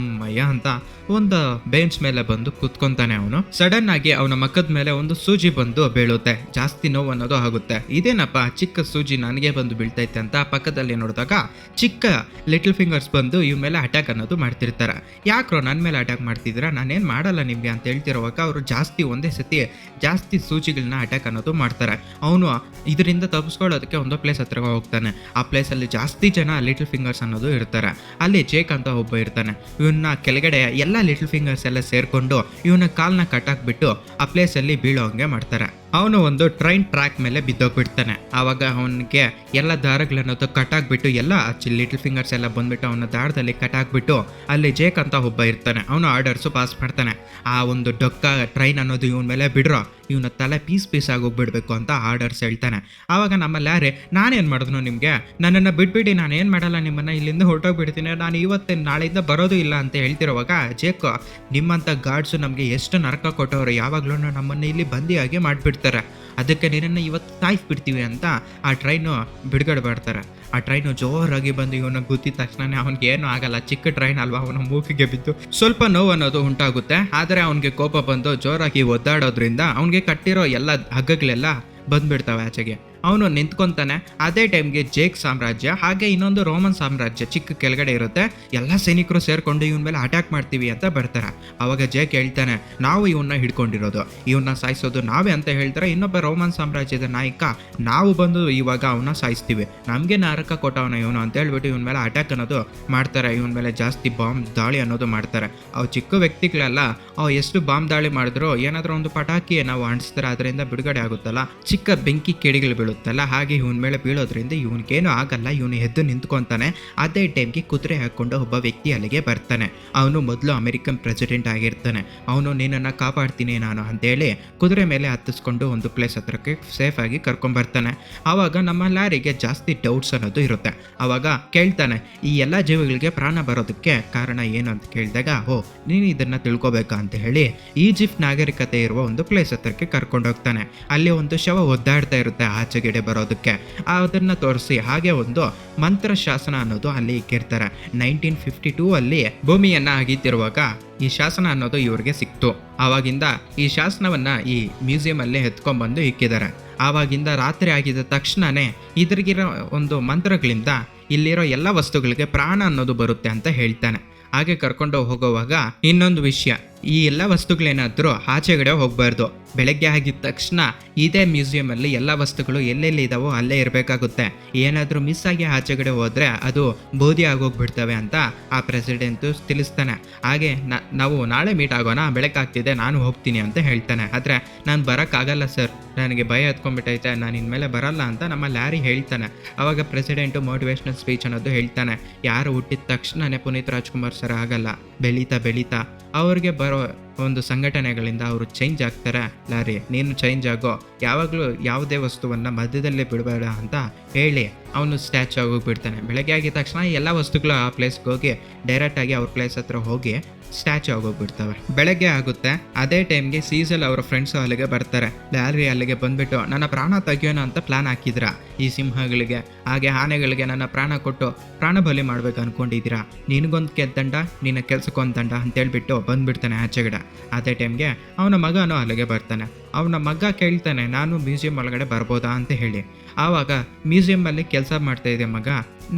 ಅಯ್ಯ ಅಂತ ಒಂದು ಬೆಂಚ್ ಮೇಲೆ ಬಂದು ಕುತ್ಕೊಂತಾನೆ. ಅವನು ಸಡನ್ ಆಗಿ ಅವನ ಮಕ್ಕದ ಮೇಲೆ ಒಂದು ಸೂಜಿ ಬಂದು ಬೀಳುತ್ತೆ. ಜಾಸ್ತಿ ನೋವು ಅನ್ನೋದು ಆಗುತ್ತೆ. ಇದೇನಪ್ಪ ಚಿಕ್ಕ ಸೂಜಿ ನನಗೆ ಬಂದು ಬೀಳ್ತೈತೆ ಅಂತ ಪಕ್ಕದಲ್ಲಿ ನೋಡಿದಾಗ ಚಿಕ್ಕ ಲಿಟಲ್ ಫಿಂಗರ್ಸ್ ಬಂದು ಇವ್ ಮೇಲೆ ಅಟ್ಯಾಕ್ ಅನ್ನೋದು ಮಾಡ್ತಿರ್ತಾರೆ. ಯಾಕ್ರೋ ನನ್ನ ಮೇಲೆ ಅಟ್ಯಾಕ್ ಮಾಡ್ತಿದ್ದೀರಾ, ನಾನೇನು ಮಾಡಲ್ಲ ನಿಮಗೆ ಅಂತ ಹೇಳ್ತಿರುವಾಗ ಅವರು ಒಂದೇ ಸತಿ ಜಾಸ್ತಿ ಸೂಜಿಗಳನ್ನ ಅಟ್ಯಾಕ್ ಅನ್ನೋದು ಮಾಡ್ತಾರೆ. ಅವನು ಇದರಿಂದ ತಪ್ಪಿಸ್ಕೊಳ್ಳೋದಕ್ಕೆ ಒಂದು ಪ್ಲೇಸ್ ಹತ್ರ ಹೋಗ್ತಾನೆ. ಆ ಪ್ಲೇಸಲ್ಲಿ ಜಾಸ್ತಿ ಜನ ಲಿಟಲ್ ಫಿಂಗರ್ಸ್ ಅನ್ನೋದು ಇರ್ತಾರೆ. ಅಲ್ಲಿ ಜೇಕ್ ಅಂತ ಒಬ್ಬ ಇರ್ತಾನೆ. ಇವನ್ನ ಕೆಳಗಡೆ ಎಲ್ಲ ಲಿಟಲ್ ಫಿಂಗರ್ಸ್ ಎಲ್ಲ ಸೇರ್ಕೊಂಡು ಇವನ ಕಾಲ್ನ ಕಟ್ಟಾಕ್ಬಿಟ್ಟು ಆ ಪ್ಲೇಸಲ್ಲಿ ಬೀಳೋ ಹಂಗೆ ಮಾಡ್ತಾರೆ. ಅವನು ಒಂದು ಟ್ರೈನ್ ಟ್ರ್ಯಾಕ್ ಮೇಲೆ ಬಿದ್ದೋಗ್ಬಿಡ್ತಾನೆ. ಆವಾಗ ಅವನಿಗೆ ಎಲ್ಲ ದಾರಗಳನ್ನೋದು ಕಟ್ಟಾಕ್ಬಿಟ್ಟು ಎಲ್ಲ ಲಿಟಲ್ ಫಿಂಗರ್ಸ್ ಎಲ್ಲ ಬಂದ್ಬಿಟ್ಟು ಅವನ ದಾರದಲ್ಲಿ ಕಟ್ಟಾಕ್ಬಿಟ್ಟು ಅಲ್ಲಿ ಜೇಕ್ ಅಂತ ಒಬ್ಬ ಇರ್ತಾನೆ. ಅವನು ಆರ್ಡರ್ಸು ಪಾಸ್ ಮಾಡ್ತಾನೆ. ಆ ಒಂದು ಡೊಕ್ಕ ಟ್ರೈನ್ ಅನ್ನೋದು ಇವನ ಮೇಲೆ ಬಿಡ್ರೋ, ಇವನ ತಲೆ ಪೀಸ್ ಆಗೋಗ್ಬಿಡ್ಬೇಕು ಅಂತ ಆರ್ಡರ್ಸ್ ಹೇಳ್ತಾನೆ. ಆವಾಗ ನಮ್ಮಲ್ಲಿ ಯಾರೇ ನಾನೇನು ಮಾಡಿದ್ನು ನಿಮಗೆ, ನನ್ನನ್ನು ಬಿಟ್ಬಿಟ್ಟು ನಾನೇನು ಮಾಡಲ್ಲ, ನಿಮ್ಮನ್ನು ಇಲ್ಲಿಂದ ಹೊರಟೋಗ್ಬಿಡ್ತೀನಿ, ನಾನು ಇವತ್ತೇ ನಾಳೆಯಿಂದ ಬರೋದು ಇಲ್ಲ ಅಂತ ಹೇಳ್ತಿರೋವಾಗ ಜೇಕ್, ನಿಮ್ಮಂಥ ಗಾರ್ಡ್ಸು ನಮಗೆ ಎಷ್ಟು ನರಕ ಕೊಟ್ಟವರು, ಯಾವಾಗಲೂ ನಮ್ಮನ್ನು ಇಲ್ಲಿ ಬಂದಿಯಾಗಿ ಮಾಡಿಬಿಡ್ತಾರೆ, ಅದಕ್ಕೆ ನಿನ್ನನ್ನು ಇವತ್ತು ಸಾಯಿಸ್ಬಿಡ್ತೀವಿ ಅಂತ ಆ ಟ್ರೈನು ಬಿಡುಗಡೆ ಮಾಡ್ತಾರೆ. ಆ ಟ್ರೈನು ಜೋರಾಗಿ ಬಂದು ಇವನ ಗುದ್ದಿದ ತಕ್ಷಣ ಅವನಿಗೆ ಏನೂ ಆಗಲ್ಲ, ಚಿಕ್ಕ ಟ್ರೈನ್ ಅಲ್ವಾ, ಅವನ ಮೂಗಿಗೆ ಬಿದ್ದು ಸ್ವಲ್ಪ ನೋವು ಅನ್ನೋದು ಉಂಟಾಗುತ್ತೆ. ಆದರೆ ಅವನಿಗೆ ಕೋಪ ಬಂದು ಜೋರಾಗಿ ಒದ್ದಾಡೋದ್ರಿಂದ ಅವನಿಗೆ ಕಟ್ಟಿರೋ ಎಲ್ಲ ಹಗ್ಗಗಳೆಲ್ಲ ಬಂದ್ಬಿಡ್ತವೆ ಆಚೆಗೆ. ಅವನು ನಿಂತ್ಕೊತಾನೆ. ಅದೇ ಟೈಮ್ಗೆ ಜೇಕ್ ಸಾಮ್ರಾಜ್ಯ ಹಾಗೆ ಇನ್ನೊಂದು ರೋಮನ್ ಸಾಮ್ರಾಜ್ಯ ಚಿಕ್ಕ ಕೆಳಗಡೆ ಇರುತ್ತೆ. ಎಲ್ಲ ಸೈನಿಕರು ಸೇರ್ಕೊಂಡು ಇವನ ಮೇಲೆ ಅಟ್ಯಾಕ್ ಮಾಡ್ತೀವಿ ಅಂತ ಬರ್ತಾರೆ. ಅವಾಗ ಜೇಕ್ ಹೇಳ್ತಾನೆ, ನಾವು ಇವನ್ನ ಹಿಡ್ಕೊಂಡಿರೋದು, ಇವನ್ನ ಸಾಯಿಸೋದು ನಾವೇ ಅಂತ ಹೇಳ್ತಾರೆ. ಇನ್ನೊಬ್ಬ ರೋಮನ್ ಸಾಮ್ರಾಜ್ಯದ ನಾಯಕ, ನಾವು ಬಂದು ಇವಾಗ ಅವನ್ನ ಸಾಯಿಸ್ತೀವಿ, ನಮಗೆ ನರಕ ಕೊಟ್ಟವನ ಇವನು ಅಂತ ಹೇಳ್ಬಿಟ್ಟು ಇವನ ಮೇಲೆ ಅಟ್ಯಾಕ್ ಅನ್ನೋದು ಮಾಡ್ತಾರೆ. ಇವನ ಮೇಲೆ ಜಾಸ್ತಿ ಬಾಂಬ್ ದಾಳಿ ಅನ್ನೋದು ಮಾಡ್ತಾರೆ. ಅವು ಚಿಕ್ಕ ವ್ಯಕ್ತಿಗಳೆಲ್ಲ ಅವು ಎಷ್ಟು ಬಾಂಬ್ ದಾಳಿ ಮಾಡಿದ್ರು ಏನಾದರೂ ಒಂದು ಪಟಾಕಿ ನಾವು ಅಂಟಿಸ್ತಾರೆ, ಅದರಿಂದ ಬಿಡುಗಡೆ ಆಗುತ್ತಲ್ಲ, ಚಿಕ್ಕ ಬೆಂಕಿ ಕಿಡಿಗಳು ಬೀಳುತ್ತಲ್ಲ, ಹಾಗೆ ಇವನ ಮೇಲೆ ಬೀಳೋದ್ರಿಂದ ಇವನಿಗೇನು ಆಗಲ್ಲ. ಇವನು ಎದ್ದು ನಿಂತ್ಕೊತಾನೆ. ಅದೇ ಟೈಮ್ಗೆ ಕುದುರೆ ಹಾಕೊಂಡು ಒಬ್ಬ ವ್ಯಕ್ತಿ ಅಲ್ಲಿಗೆ ಬರ್ತಾನೆ. ಅವನು ಮೊದಲು ಅಮೆರಿಕನ್ ಪ್ರೆಸಿಡೆಂಟ್ ಆಗಿರ್ತಾನೆ. ಅವನು ನಿನ್ನನ್ನು ಕಾಪಾಡ್ತೀನಿ ನಾನು ಅಂತೇಳಿ ಕುದುರೆ ಮೇಲೆ ಹತ್ತಿಸ್ಕೊಂಡು ಒಂದು ಪ್ಲೇಸ್ ಹತ್ರಕ್ಕೆ ಸೇಫ್ ಆಗಿ ಕರ್ಕೊಂಡ್ಬರ್ತಾನೆ. ಆವಾಗ ನಮ್ಮ ಲಾರಿಗೆ ಜಾಸ್ತಿ ಡೌಟ್ಸ್ ಅನ್ನೋದು ಇರುತ್ತೆ. ಆವಾಗ ಕೇಳ್ತಾನೆ, ಈ ಎಲ್ಲ ಜೀವಿಗಳಿಗೆ ಪ್ರಾಣ ಬರೋದಕ್ಕೆ ಕಾರಣ ಏನು ಅಂತ ಕೇಳಿದಾಗ, ನೀನು ಇದನ್ನ ತಿಳ್ಕೊಬೇಕಾ ಅಂತ ಹೇಳಿ ಈಜಿಪ್ಟ್ ನಾಗರಿಕತೆ ಇರುವ ಒಂದು ಪ್ಲೇಸ್ ಹತ್ರಕ್ಕೆ ಕರ್ಕೊಂಡೋಗ್ತಾನೆ. ಅಲ್ಲಿ ಒಂದು ಶವ ಒದ್ದಾಡ್ತಾ ಇರುತ್ತೆ ಆಚೆಗಡೆ ಬರೋದಕ್ಕೆ. ಅದನ್ನ ತೋರಿಸಿ ಹಾಗೆ ಒಂದು ಮಂತ್ರ ಶಾಸನ ಅನ್ನೋದು ಅಲ್ಲಿ ಇಕ್ಕಿರ್ತಾರೆ. 1952 ಅಲ್ಲಿ ಭೂಮಿಯನ್ನ ಅಗೀತಿರುವಾಗ ಈ ಶಾಸನ ಅನ್ನೋದು ಇವ್ರಿಗೆ ಸಿಕ್ತು. ಆವಾಗಿಂದ ಈ ಶಾಸನವನ್ನ ಈ ಮ್ಯೂಸಿಯಂ ಅಲ್ಲಿ ಎತ್ಕೊಂಡ್ಬಂದು ಇಕ್ಕಿದ್ದಾರೆ. ಆವಾಗಿಂದ ರಾತ್ರಿ ಆಗಿದ ತಕ್ಷಣನೇ ಇದ್ರಿಗಿರೋ ಒಂದು ಮಂತ್ರಗಳಿಂದ ಇಲ್ಲಿರೋ ಎಲ್ಲ ವಸ್ತುಗಳಿಗೆ ಪ್ರಾಣ ಅನ್ನೋದು ಬರುತ್ತೆ ಅಂತ ಹೇಳ್ತಾನೆ. ಹಾಗೆ ಕರ್ಕೊಂಡು ಹೋಗೋವಾಗ ಇನ್ನೊಂದು ವಿಷಯ, ಈ ಎಲ್ಲ ವಸ್ತುಗಳೇನಾದರೂ ಆಚೆಗಡೆ ಹೋಗಬಾರ್ದು. ಬೆಳಗ್ಗೆ ಆಗಿದ ತಕ್ಷಣ ಇದೇ ಮ್ಯೂಸಿಯಮಲ್ಲಿ ಎಲ್ಲ ವಸ್ತುಗಳು ಎಲ್ಲೆಲ್ಲಿ ಇದಾವೋ ಅಲ್ಲೇ ಇರಬೇಕಾಗುತ್ತೆ. ಏನಾದರೂ ಮಿಸ್ ಆಗಿ ಆಚೆಗಡೆ ಹೋದರೆ ಅದು ಬೂದಿ ಆಗೋಗ್ಬಿಡ್ತವೆ ಅಂತ ಆ ಪ್ರೆಸಿಡೆಂಟು ತಿಳಿಸ್ತಾನೆ. ಹಾಗೆ ನಾವು ನಾಳೆ ಮೀಟ್ ಆಗೋಣ, ಬೆಳಕಾಗ್ತಿದೆ, ನಾನು ಹೋಗ್ತೀನಿ ಅಂತ ಹೇಳ್ತಾನೆ. ಆದರೆ ನಾನು ಬರೋಕ್ಕಾಗಲ್ಲ ಸರ್, ನನಗೆ ಭಯ ಎತ್ಕೊಂಡ್ಬಿಟ್ಟೈತೆ, ನಾನು ಇನ್ಮೇಲೆ ಬರಲ್ಲ ಅಂತ ನಮ್ಮ ಲ್ಯಾರಿ ಹೇಳ್ತಾನೆ. ಆವಾಗ ಪ್ರೆಸಿಡೆಂಟು ಮೋಟಿವೇಶ್ನಲ್ ಸ್ಪೀಚ್ ಅನ್ನೋದು ಹೇಳ್ತಾನೆ. ಯಾರು ಹುಟ್ಟಿದ ತಕ್ಷಣನೇ ಪುನೀತ್ ರಾಜ್ಕುಮಾರ್ ಸರ್ ಆಗಲ್ಲ, ಬೆಳೀತಾ ಅವ್ರಿಗೆ ಬರೋ ಒಂದು ಸಂಘಟನೆಗಳಿಂದ ಅವರು ಚೇಂಜ್ ಆಗ್ತಾರೆ. ಲಾರಿ, ನೀನು ಚೇಂಜ್ ಆಗೋ, ಯಾವಾಗಲೂ ಯಾವುದೇ ವಸ್ತುವನ್ನು ಮಧ್ಯದಲ್ಲೇ ಬಿಡಬೇಡ ಅಂತ ಹೇಳಿ ಅವನು ಸ್ಟ್ಯಾಚು ಆಗೋಗ್ಬಿಡ್ತಾನೆ. ಬೆಳಗ್ಗೆ ಆಗಿದ ತಕ್ಷಣ ಎಲ್ಲ ವಸ್ತುಗಳು ಆ ಪ್ಲೇಸ್ಗೆ ಹೋಗಿ ಡೈರೆಕ್ಟಾಗಿ ಅವ್ರ ಪ್ಲೇಸ್ ಹತ್ರ ಹೋಗಿ ಸ್ಟ್ಯಾಚು ಆಗೋಗ್ಬಿಡ್ತವೆ. ಬೆಳಗ್ಗೆ ಆಗುತ್ತೆ. ಅದೇ ಟೈಮ್ಗೆ ಸೀಸಲ್ ಅವರ ಫ್ರೆಂಡ್ಸು ಅಲ್ಲಿಗೆ ಬರ್ತಾರೆ. ಲ್ಯಾರಿ ಅಲ್ಲಿಗೆ ಬಂದ್ಬಿಟ್ಟು, ನನ್ನ ಪ್ರಾಣ ತೆಗಿಯೋಣ ಅಂತ ಪ್ಲಾನ್ ಹಾಕಿದ್ರ, ಈ ಸಿಂಹಗಳಿಗೆ ಹಾಗೆ ಆನೆಗಳಿಗೆ ನನ್ನ ಪ್ರಾಣ ಕೊಟ್ಟು ಪ್ರಾಣ ಬಲಿ ಮಾಡ್ಬೇಕು ಅನ್ಕೊಂಡಿದ್ದೀರಾ, ನಿನಗೊಂದು ದಂಡ, ನಿನ್ನ ಕೆಲ್ಸಕ್ಕೊಂದು ದಂಡ ಅಂತೇಳ್ಬಿಟ್ಟು ಬಂದ್ಬಿಡ್ತಾನೆ ಆಚೆಗಡೆ. ಅದೇ ಟೈಮ್ಗೆ ಅವನ ಮಗನೂ ಅಲ್ಲಿಗೆ ಬರ್ತಾನೆ. ಅವನ ಮಗ ಕೇಳ್ತಾನೆ, ನಾನು ಮ್ಯೂಸಿಯಂ ಒಳಗಡೆ ಬರ್ಬೋದಾ ಅಂತ ಹೇಳಿ. ಆವಾಗ ಮ್ಯೂಸಿಯಮ್ಮಲ್ಲಿ ಕೆಲಸ ಮಾಡ್ತಾ ಇದೆ ಮಗ,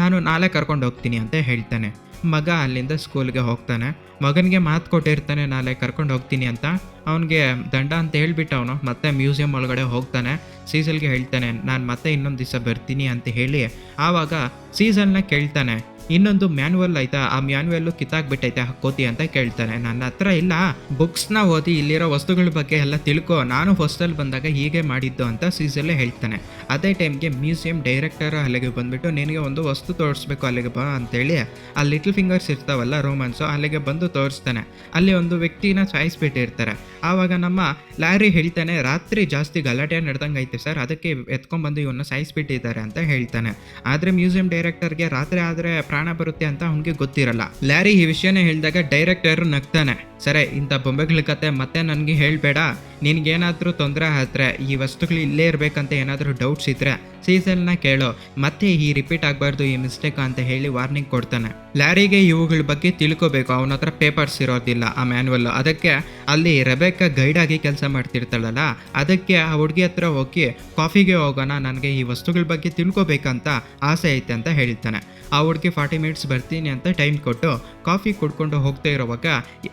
ನಾನು ನಾಳೆ ಕರ್ಕೊಂಡು ಹೋಗ್ತೀನಿ ಅಂತ ಹೇಳ್ತಾನೆ. ಮಗ ಅಲ್ಲಿಂದ ಸ್ಕೂಲ್ಗೆ ಹೋಗ್ತಾನೆ. ಮಗನಿಗೆ ಮಾತು ಕೊಟ್ಟಿರ್ತಾನೆ ನಾಳೆ ಕರ್ಕೊಂಡು ಹೋಗ್ತೀನಿ ಅಂತ. ಅವನಿಗೆ ದಂಡ ಅಂತ ಹೇಳ್ಬಿಟ್ಟು ಅವನು ಮತ್ತೆ ಮ್ಯೂಸಿಯಂ ಒಳಗಡೆ ಹೋಗ್ತಾನೆ. ಸೀಸಲ್ಗೆ ಹೇಳ್ತಾನೆ ನಾನು ಮತ್ತೆ ಇನ್ನೊಂದು ದಿವಸ ಬರ್ತೀನಿ ಅಂತ ಹೇಳಿ ಆವಾಗ ಸೀಸಲ್ನ ಕೇಳ್ತಾನೆ, ಇನ್ನೊಂದು ಮ್ಯಾನ್ಯುವಲ್ ಆಯ್ತಾ, ಆ ಮ್ಯಾನ್ಯುವಲ್ಲು ಕಿತ್ತಾಕ್ಬಿಟ್ಟೈತೆ ಕೋತಿ ಅಂತ ಕೇಳ್ತಾನೆ. ನನ್ನ ಹತ್ರ ಇಲ್ಲ, ಬುಕ್ಸ್ನ ಓದಿ ಇಲ್ಲಿರೋ ವಸ್ತುಗಳ ಬಗ್ಗೆ ಎಲ್ಲ ತಿಳ್ಕೊ, ನಾನು ಫಸ್ಟಲ್ಲಿ ಬಂದಾಗ ಹೀಗೆ ಮಾಡಿದ್ದು ಅಂತ ಸೀಸಲ್ಲೇ ಹೇಳ್ತಾನೆ. ಅದೇ ಟೈಮ್ಗೆ ಮ್ಯೂಸಿಯಂ ಡೈರೆಕ್ಟರ್ ಅಲ್ಲಿಗೆ ಬಂದುಬಿಟ್ಟು ನಿನಗೆ ಒಂದು ವಸ್ತು ತೋರಿಸ್ಬೇಕು ಅಲ್ಲಿಗೆ ಬಾ ಅಂತೇಳಿ ಆ ಲಿಟಲ್ ಫಿಂಗರ್ಸ್ ಇರ್ತಾವಲ್ಲ ರೋಮನ್ಸು, ಅಲ್ಲಿಗೆ ಬಂದು ತೋರಿಸ್ತಾನೆ. ಅಲ್ಲಿ ಒಂದು ವ್ಯಕ್ತಿನ ಸಾಯಿಸ್ಬಿಟ್ಟಿರ್ತಾರೆ. ಆವಾಗ ನಮ್ಮ ಲ್ಯಾರಿ ಹೇಳ್ತಾನೆ ರಾತ್ರಿ ಜಾಸ್ತಿ ಗಲಾಟೆ ನಡೆದಂಗೆ ಐತೆ ಸರ್, ಅದಕ್ಕೆ ಎತ್ಕೊಂಡ್ಬಂದು ಇವನ್ನ ಸಾಯಿಸ್ಬಿಟ್ಟಿದ್ದಾರೆ ಅಂತ ಹೇಳ್ತಾನೆ. ಆದರೆ ಮ್ಯೂಸಿಯಂ ಡೈರೆಕ್ಟರ್ಗೆ ರಾತ್ರಿ ಆದರೆ ಪ್ರಾಣ ಬರುತ್ತೆ ಅಂತ ಅವನಿಗೆ ಗೊತ್ತಿರಲ್ಲ. ಲ್ಯಾರಿ ಈ ವಿಷಯನೇ ಹೇಳಿದಾಗ ಡೈರೆಕ್ಟರ್ ನಗ್ತಾನೆ, ಸರಿ ಇಂಥ ಬೊಂಬೆಗಳ ಕತೆ ಮತ್ತೆ ನನಗೆ ಹೇಳಬೇಡ, ನಿನಗೇನಾದರೂ ತೊಂದರೆ ಆದರೆ ಈ ವಸ್ತುಗಳು ಇಲ್ಲೇ ಇರಬೇಕಂತ ಏನಾದರೂ ಡೌಟ್ಸ್ ಇದ್ದರೆ ಸೀಸಲ್ನ ಕೇಳೋ, ಮತ್ತೆ ಈ ರಿಪೀಟ್ ಆಗಬಾರ್ದು ಈ ಮಿಸ್ಟೇಕ್ ಅಂತ ಹೇಳಿ ವಾರ್ನಿಂಗ್ ಕೊಡ್ತಾನೆ. ಲ್ಯಾರಿಗೆ ಇವುಗಳ ಬಗ್ಗೆ ತಿಳ್ಕೋಬೇಕು, ಅವನ ಹತ್ರ ಪೇಪರ್ಸ್ ಇರೋದಿಲ್ಲ ಆ ಮ್ಯಾನ್ಯುವಲ್. ಅದಕ್ಕೆ ಅಲ್ಲಿ ರೆಬೆಕ್ಕ ಗೈಡ್ ಆಗಿ ಕೆಲಸ ಮಾಡ್ತಿರ್ತಾಳಲ್ಲ, ಅದಕ್ಕೆ ಆ ಹುಡುಗಿ ಹತ್ರ ಹೋಗಿ ಕಾಫಿಗೆ ಹೋಗೋಣ, ನನಗೆ ಈ ವಸ್ತುಗಳ ಬಗ್ಗೆ ತಿಳ್ಕೊಬೇಕಂತ ಆಸೆ ಐತೆ ಅಂತ ಹೇಳ್ತಾನೆ. ಆ ಹುಡುಗಿ 40 ಮಿನಿಟ್ಸ್ ಬರ್ತೀನಿ ಅಂತ ಟೈಮ್ ಕೊಟ್ಟು ಕಾಫಿ ಕುಡ್ಕೊಂಡು ಹೋಗ್ತಾ ಇರೋವಾಗ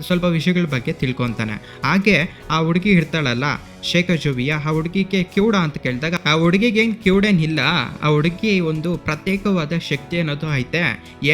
ಸ್ವಲ್ಪ ವಿಷಯಗಳ ಬಗ್ಗೆ ತಿಳ್ಕೊತಾನೆ. ಹಾಗೆ ಆ ಹುಡುಗಿ ಇರ್ತಾಳಲ್ಲ ಶೇಖಜುವಿಯ, ಆ ಹುಡುಗಿಗೆ ಕಿವುಡ ಅಂತ ಕೇಳಿದಾಗ ಆ ಹುಡುಗಿಗೆ ಏನು ಕಿವುಡೇನಿಲ್ಲ, ಆ ಹುಡುಗಿ ಒಂದು ಪ್ರತ್ಯೇಕವಾದ ಶಕ್ತಿ ಅನ್ನೋದು ಐತೆ.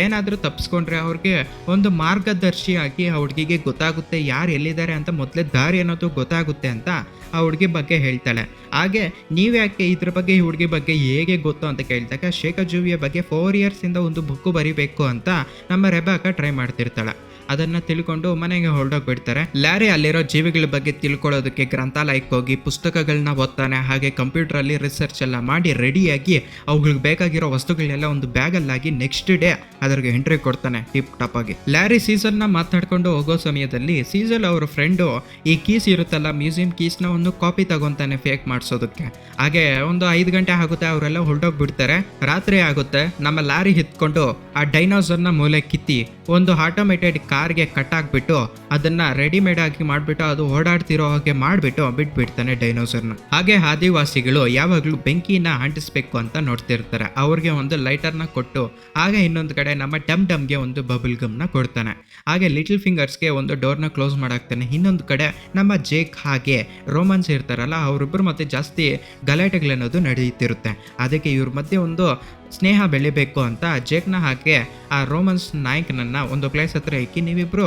ಏನಾದರೂ ತಪ್ಪಿಸ್ಕೊಂಡ್ರೆ ಅವ್ರಿಗೆ ಒಂದು ಮಾರ್ಗದರ್ಶಿಯಾಗಿ ಆ ಹುಡುಗಿಗೆ ಗೊತ್ತಾಗುತ್ತೆ ಯಾರು ಎಲ್ಲಿದ್ದಾರೆ ಅಂತ, ಮೊದಲೇ ದಾರಿ ಅನ್ನೋದು ಗೊತ್ತಾಗುತ್ತೆ ಅಂತ ಆ ಹುಡುಗಿ ಬಗ್ಗೆ ಹೇಳ್ತಾಳೆ. ಹಾಗೆ ನೀವ್ಯಾಕೆ ಇದ್ರ ಬಗ್ಗೆ ಈ ಹುಡುಗಿ ಬಗ್ಗೆ ಹೇಗೆ ಗೊತ್ತು ಅಂತ ಕೇಳಿದಾಗ ಶೇಖಜುವಿಯ ಬಗ್ಗೆ 4 ಇಯರ್ಸಿಂದ ಒಂದು ಬುಕ್ಕು ಬರಿಬೇಕು ಅಂತ ನಮ್ಮ ರೆಬೆಕ್ಕ ಟ್ರೈ ಮಾಡ್ತಿರ್ತಾಳೆ. ಅದನ್ನು ತಿಳ್ಕೊಂಡು ಮನೆಗೆ ಹೊರಡೋಗ್ಬಿಡ್ತಾರೆ. ಲ್ಯಾರಿ ಅಲ್ಲಿರೋ ಜೀವಿಗಳ ಬಗ್ಗೆ ತಿಳ್ಕೊಳ್ಳೋದಕ್ಕೆ ಗ್ರಂಥಾಲಯಕ್ಕೆ ಹೋಗಿ ಪುಸ್ತಕಗಳನ್ನ ಓದ್ತಾನೆ. ಹಾಗೆ ಕಂಪ್ಯೂಟ್ರಲ್ಲಿ ರಿಸರ್ಚ್ ಎಲ್ಲ ಮಾಡಿ ರೆಡಿಯಾಗಿ ಅವುಗಳಿಗೆ ಬೇಕಾಗಿರೋ ವಸ್ತುಗಳನ್ನೆಲ್ಲ ಒಂದು ಬ್ಯಾಗಲ್ಲಾಗಿ ನೆಕ್ಸ್ಟ್ ಡೇ ಅದ್ರಿಗೆ ಎಂಟ್ರಿ ಕೊಡ್ತಾನೆ ಟಿಪ್ ಟಾಪ್ ಆಗಿ. ಲ್ಯಾರಿ ಸೀಸಲ್ನ ಮಾತಾಡ್ಕೊಂಡು ಹೋಗೋ ಸಮಯದಲ್ಲಿ ಸೀಸಲ್ ಅವ್ರ ಫ್ರೆಂಡು ಈ ಕೀಸ್ ಇರುತ್ತಲ್ಲ ಮ್ಯೂಸಿಯಂ ಕೀಸ್ನ ಒಂದು ಕಾಪಿ ತಗೊಂತಾನೆ ಫೇಕ್ ಮಾಡಿಸೋದಕ್ಕೆ. ಹಾಗೆ ಒಂದು 5 ಗಂಟೆ ಆಗುತ್ತೆ, ಅವರೆಲ್ಲ ಹೊರಟೋಗ್ಬಿಡ್ತಾರೆ. ರಾತ್ರಿ ಆಗುತ್ತೆ. ನಮ್ಮ ಲ್ಯಾರಿ ಹಿತ್ಕೊಂಡು ಆ ಡೈನೋಸರ್ನ ಮೂಲೆ ಕಿತ್ತಿ ಒಂದು ಆಟೋಮೇಟೆಡ್ ಕಾರ್ಗೆ ಕಟ್ ಹಾಕ್ಬಿಟ್ಟು ಅದನ್ನ ರೆಡಿಮೇಡ್ ಆಗಿ ಮಾಡಿಬಿಟ್ಟು ಅದು ಓಡಾಡ್ತಿರೋ ಹಾಗೆ ಮಾಡಿಬಿಟ್ಟು ಬಿಟ್ಬಿಡ್ತಾನೆ ಡೈನೋಸರ್ನ. ಹಾಗೆ ಆದಿವಾಸಿಗಳು ಯಾವಾಗಲೂ ಬೆಂಕಿನ ಅಂಟಿಸ್ಬೇಕು ಅಂತ ನೋಡ್ತಿರ್ತಾರೆ. ಅವ್ರಿಗೆ ಒಂದು ಲೈಟರ್ನ ಕೊಟ್ಟು ಹಾಗೆ ಇನ್ನೊಂದು ಕಡೆ ನಮ್ಮ ಡಮ್ಗೆ ಒಂದು ಬಬಲ್ ಗಮ್ನ ಕೊಡ್ತಾನೆ. ಹಾಗೆ ಲಿಟಲ್ ಫಿಂಗರ್ಸ್ಗೆ ಒಂದು ಡೋರ್ನ ಕ್ಲೋಸ್ ಮಾಡಾಕ್ತಾನೆ. ಇನ್ನೊಂದು ಕಡೆ ನಮ್ಮ ಜೇಕ್ ಹಾಗೆ ರೋಮನ್ಸ್ ಇರ್ತಾರಲ್ಲ ಅವರಿಬ್ಬರು ಮತ್ತೆ ಜಾಸ್ತಿ ಗಲಾಟೆಗಳನ್ನೋದು ನಡೆಯುತ್ತಿರುತ್ತೆ. ಅದಕ್ಕೆ ಇವ್ರ ಮಧ್ಯೆ ಒಂದು ಸ್ನೇಹ ಬೆಳಿಬೇಕು ಅಂತ ಜೇಕ್ನ ಹಾಗೆ ಆ ರೋಮನ್ಸ್ ನಾಯಕನನ್ನು ಒಂದು ಪ್ಲೇಸ್ ಹತ್ರ ಇಕ್ಕಿ ನೀವಿಬ್ಬರು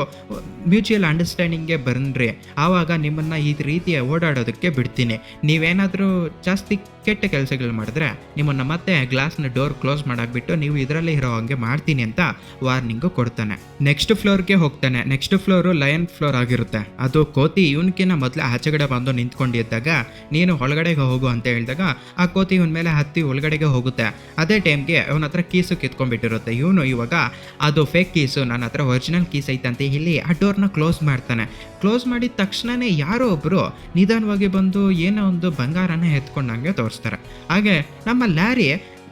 ಮ್ಯೂಚುವಲ್ ಅಂಡರ್ಸ್ಟ್ಯಾಂಡಿಂಗ್ಗೆ ಬಂದ್ರಿ, ಆವಾಗ ನಿಮ್ಮನ್ನು ಈ ರೀತಿ ಓಡಾಡೋದಕ್ಕೆ ಬಿಡ್ತೀನಿ. ನೀವೇನಾದರೂ ಜಾಸ್ತಿ ಕೆಟ್ಟ ಕೆಲಸಗಳು ಮಾಡಿದ್ರೆ ನಿಮ್ಮನ್ನು ಮತ್ತೆ ಗ್ಲಾಸ್ನ ಡೋರ್ ಕ್ಲೋಸ್ ಮಾಡಾಕ್ಬಿಟ್ಟು ನೀವು ಇದರಲ್ಲೇ ಇರೋ ಹಂಗೆ ಮಾಡ್ತೀನಿ ಅಂತ ವಾರ್ನಿಂಗು ಕೊಡ್ತಾನೆ. ನೆಕ್ಸ್ಟ್ ಫ್ಲೋರ್ಗೆ ಹೋಗ್ತಾನೆ. ನೆಕ್ಸ್ಟ್ ಫ್ಲೋರು ಲಯನ್ ಫ್ಲೋರ್ ಆಗಿರುತ್ತೆ. ಅದು ಕೋತಿ ಇವನ್ಕಿನ್ನ ಮೊದಲೇ ಆಚೆಗಡೆ ಬಂದು ನಿಂತ್ಕೊಂಡಿದ್ದಾಗ ನೀನು ಒಳಗಡೆಗೆ ಹೋಗು ಅಂತ ಹೇಳಿದಾಗ ಆ ಕೋತಿ ಇವನ ಮೇಲೆ ಹತ್ತಿ ಒಳಗಡೆಗೆ ಹೋಗುತ್ತೆ. ಅದೇ ಟೈಮ್ಗೆ ಅವನ ಹತ್ರ ಕೀಸು ಕಿತ್ಕೊಂಡ್ಬಿಟ್ಟಿರುತ್ತೆ. ಇವನು ಇವಾಗ ಅದು ಫೇಕ್ ಕೀಸು, ನನ್ನ ಹತ್ರ ಒರಿಜಿನಲ್ ಕೀಸ್ ಐತಂತೆ ಇಲ್ಲಿ ಆ ಡೋರ್ನ ಕ್ಲೋಸ್ ಮಾಡ್ತಾನೆ. ಕ್ಲೋಸ್ ಮಾಡಿದ ತಕ್ಷಣನೇ ಯಾರೋ ಒಬ್ಬರು ನಿಧಾನವಾಗಿ ಬಂದು ಏನೋ ಒಂದು ಬಂಗಾರನ ಎತ್ಕೊಂಡಂಗೆ ತೋರಿಸ್ತಾರೆ. ಹಾಗೆ ನಮ್ಮ ಲ್ಯಾರಿ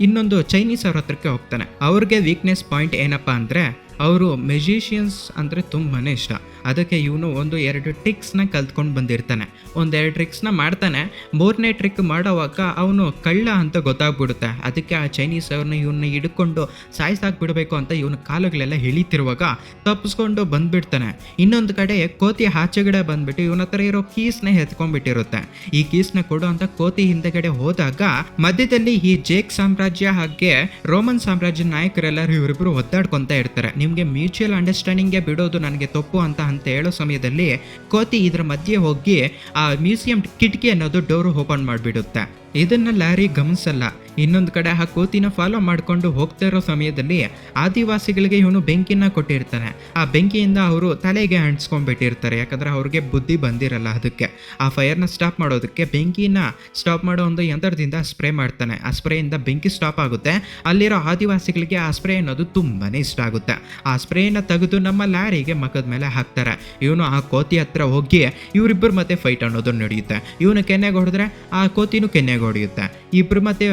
ಇನ್ನೊಂದು ಚೈನೀಸ್ ಅವ್ರ ಹತ್ರಕ್ಕೆ ಹೋಗ್ತಾನೆ. ಅವ್ರಿಗೆ ವೀಕ್ನೆಸ್ ಪಾಯಿಂಟ್ ಏನಪ್ಪ ಅಂದರೆ ಅವರು ಮೆಜಿಷಿಯನ್ಸ್ ಅಂದರೆ ತುಂಬಾ ಇಷ್ಟ. ಅದಕ್ಕೆ ಇವನು 1-2 ಟ್ರಿಕ್ಸ್ನ ಕಲ್ತ್ಕೊಂಡು ಬಂದಿರ್ತಾನೆ. 1-2 ಟ್ರಿಕ್ಸ್ನ ಮಾಡ್ತಾನೆ. 3ನೇ ಟ್ರಿಕ್ ಮಾಡೋವಾಗ ಅವನು ಕಳ್ಳ ಅಂತ ಗೊತ್ತಾಗ್ಬಿಡುತ್ತೆ. ಅದಕ್ಕೆ ಆ ಚೈನೀಸ್ ಅವ್ರನ್ನ ಇವನ್ನ ಹಿಡ್ಕೊಂಡು ಸಾಯಿಸಾಕ್ಬಿಡ್ಬೇಕು ಅಂತ ಇವನ ಕಾಲುಗಳೆಲ್ಲ ಎಳಿತಿರುವಾಗ ತಪ್ಪಿಸ್ಕೊಂಡು ಬಂದ್ಬಿಡ್ತಾನೆ. ಇನ್ನೊಂದು ಕಡೆ ಕೋತಿ ಆಚೆಗಡೆ ಬಂದ್ಬಿಟ್ಟು ಇವನ ಹತ್ರ ಇರೋ ಕೀಸ್ನ ಎತ್ಕೊಂಡ್ಬಿಟ್ಟಿರುತ್ತೆ. ಈ ಕೀಸ್ನ ಕೊಡು ಅಂತ ಕೋತಿ ಹಿಂದೆಗಡೆ ಹೋದಾಗ ಮಧ್ಯದಲ್ಲಿ ಈ ಜೇಕ್ ಸಾಮ್ರಾಜ್ಯ ಹಾಗೆ ರೋಮನ್ ಸಾಮ್ರಾಜ್ಯ ನಾಯಕರೆಲ್ಲರೂ ಇವರಿಬ್ಬರು ಒದ್ದಾಡ್ಕೊತಾ ಇರ್ತಾರೆ. ನಿಮಗೆ ಮ್ಯೂಚುವಲ್ ಅಂಡರ್ಸ್ಟ್ಯಾಂಡಿಂಗ್ಗೆ ಬಿಡೋದು ನನಗೆ ತಪ್ಪು ಅಂತ ಹೇಳೋ ಸಮಯದಲ್ಲಿ ಕೋತಿ ಇದ್ರ ಮಧ್ಯೆ ಹೋಗಿ ಆ ಮ್ಯೂಸಿಯಂ ಕಿಟಕಿ ಅನ್ನೋದು ಡೋರು ಓಪನ್ ಮಾಡಿಬಿಡುತ್ತೆ. ಇದನ್ನ ಲ್ಯಾರಿ ಗಮನಿಸಲ್ಲ. ಇನ್ನೊಂದು ಕಡೆ ಆ ಕೋತಿನ ಫಾಲೋ ಮಾಡಿಕೊಂಡು ಹೋಗ್ತಾ ಇರೋ ಸಮಯದಲ್ಲಿ ಆದಿವಾಸಿಗಳಿಗೆ ಇವನು ಬೆಂಕಿನ ಕೊಟ್ಟಿರ್ತಾನೆ. ಆ ಬೆಂಕಿಯಿಂದ ಅವರು ತಲೆಗೆ ಅಂಟಿಸ್ಕೊಂಡ್ಬಿಟ್ಟಿರ್ತಾರೆ, ಯಾಕಂದರೆ ಅವ್ರಿಗೆ ಬುದ್ಧಿ ಬಂದಿರಲ್ಲ. ಅದಕ್ಕೆ ಆ ಫೈರ್ನ ಸ್ಟಾಪ್ ಮಾಡೋದಕ್ಕೆ ಬೆಂಕಿನ ಸ್ಟಾಪ್ ಮಾಡೋ ಒಂದು ಯಂತ್ರದಿಂದ ಸ್ಪ್ರೇ ಮಾಡ್ತಾನೆ. ಆ ಸ್ಪ್ರೇಯಿಂದ ಬೆಂಕಿ ಸ್ಟಾಪ್ ಆಗುತ್ತೆ. ಅಲ್ಲಿರೋ ಆದಿವಾಸಿಗಳಿಗೆ ಆ ಸ್ಪ್ರೇ ಅನ್ನೋದು ತುಂಬಾ ಇಷ್ಟ ಆಗುತ್ತೆ. ಆ ಸ್ಪ್ರೇನ ತೆಗೆದು ನಮ್ಮ ಲ್ಯಾರಿಗೆ ಮಖದ ಮೇಲೆ ಹಾಕ್ತಾರೆ. ಇವನು ಆ ಕೋತಿ ಹತ್ರ ಹೋಗಿ ಇವರಿಬ್ಬರು ಮತ್ತೆ ಫೈಟ್ ಅನ್ನೋದು ನಡೆಯುತ್ತೆ. ಇವನು ಕೆನ್ನೆಗೆ ಹೊಡೆದ್ರೆ ಆ ಕೋತಿನೂ ಕೆನ್ನೆಗೆ ಹೊಡೆಯುತ್ತೆ. ಇಬ್ಬರು ಮತ್ತೆ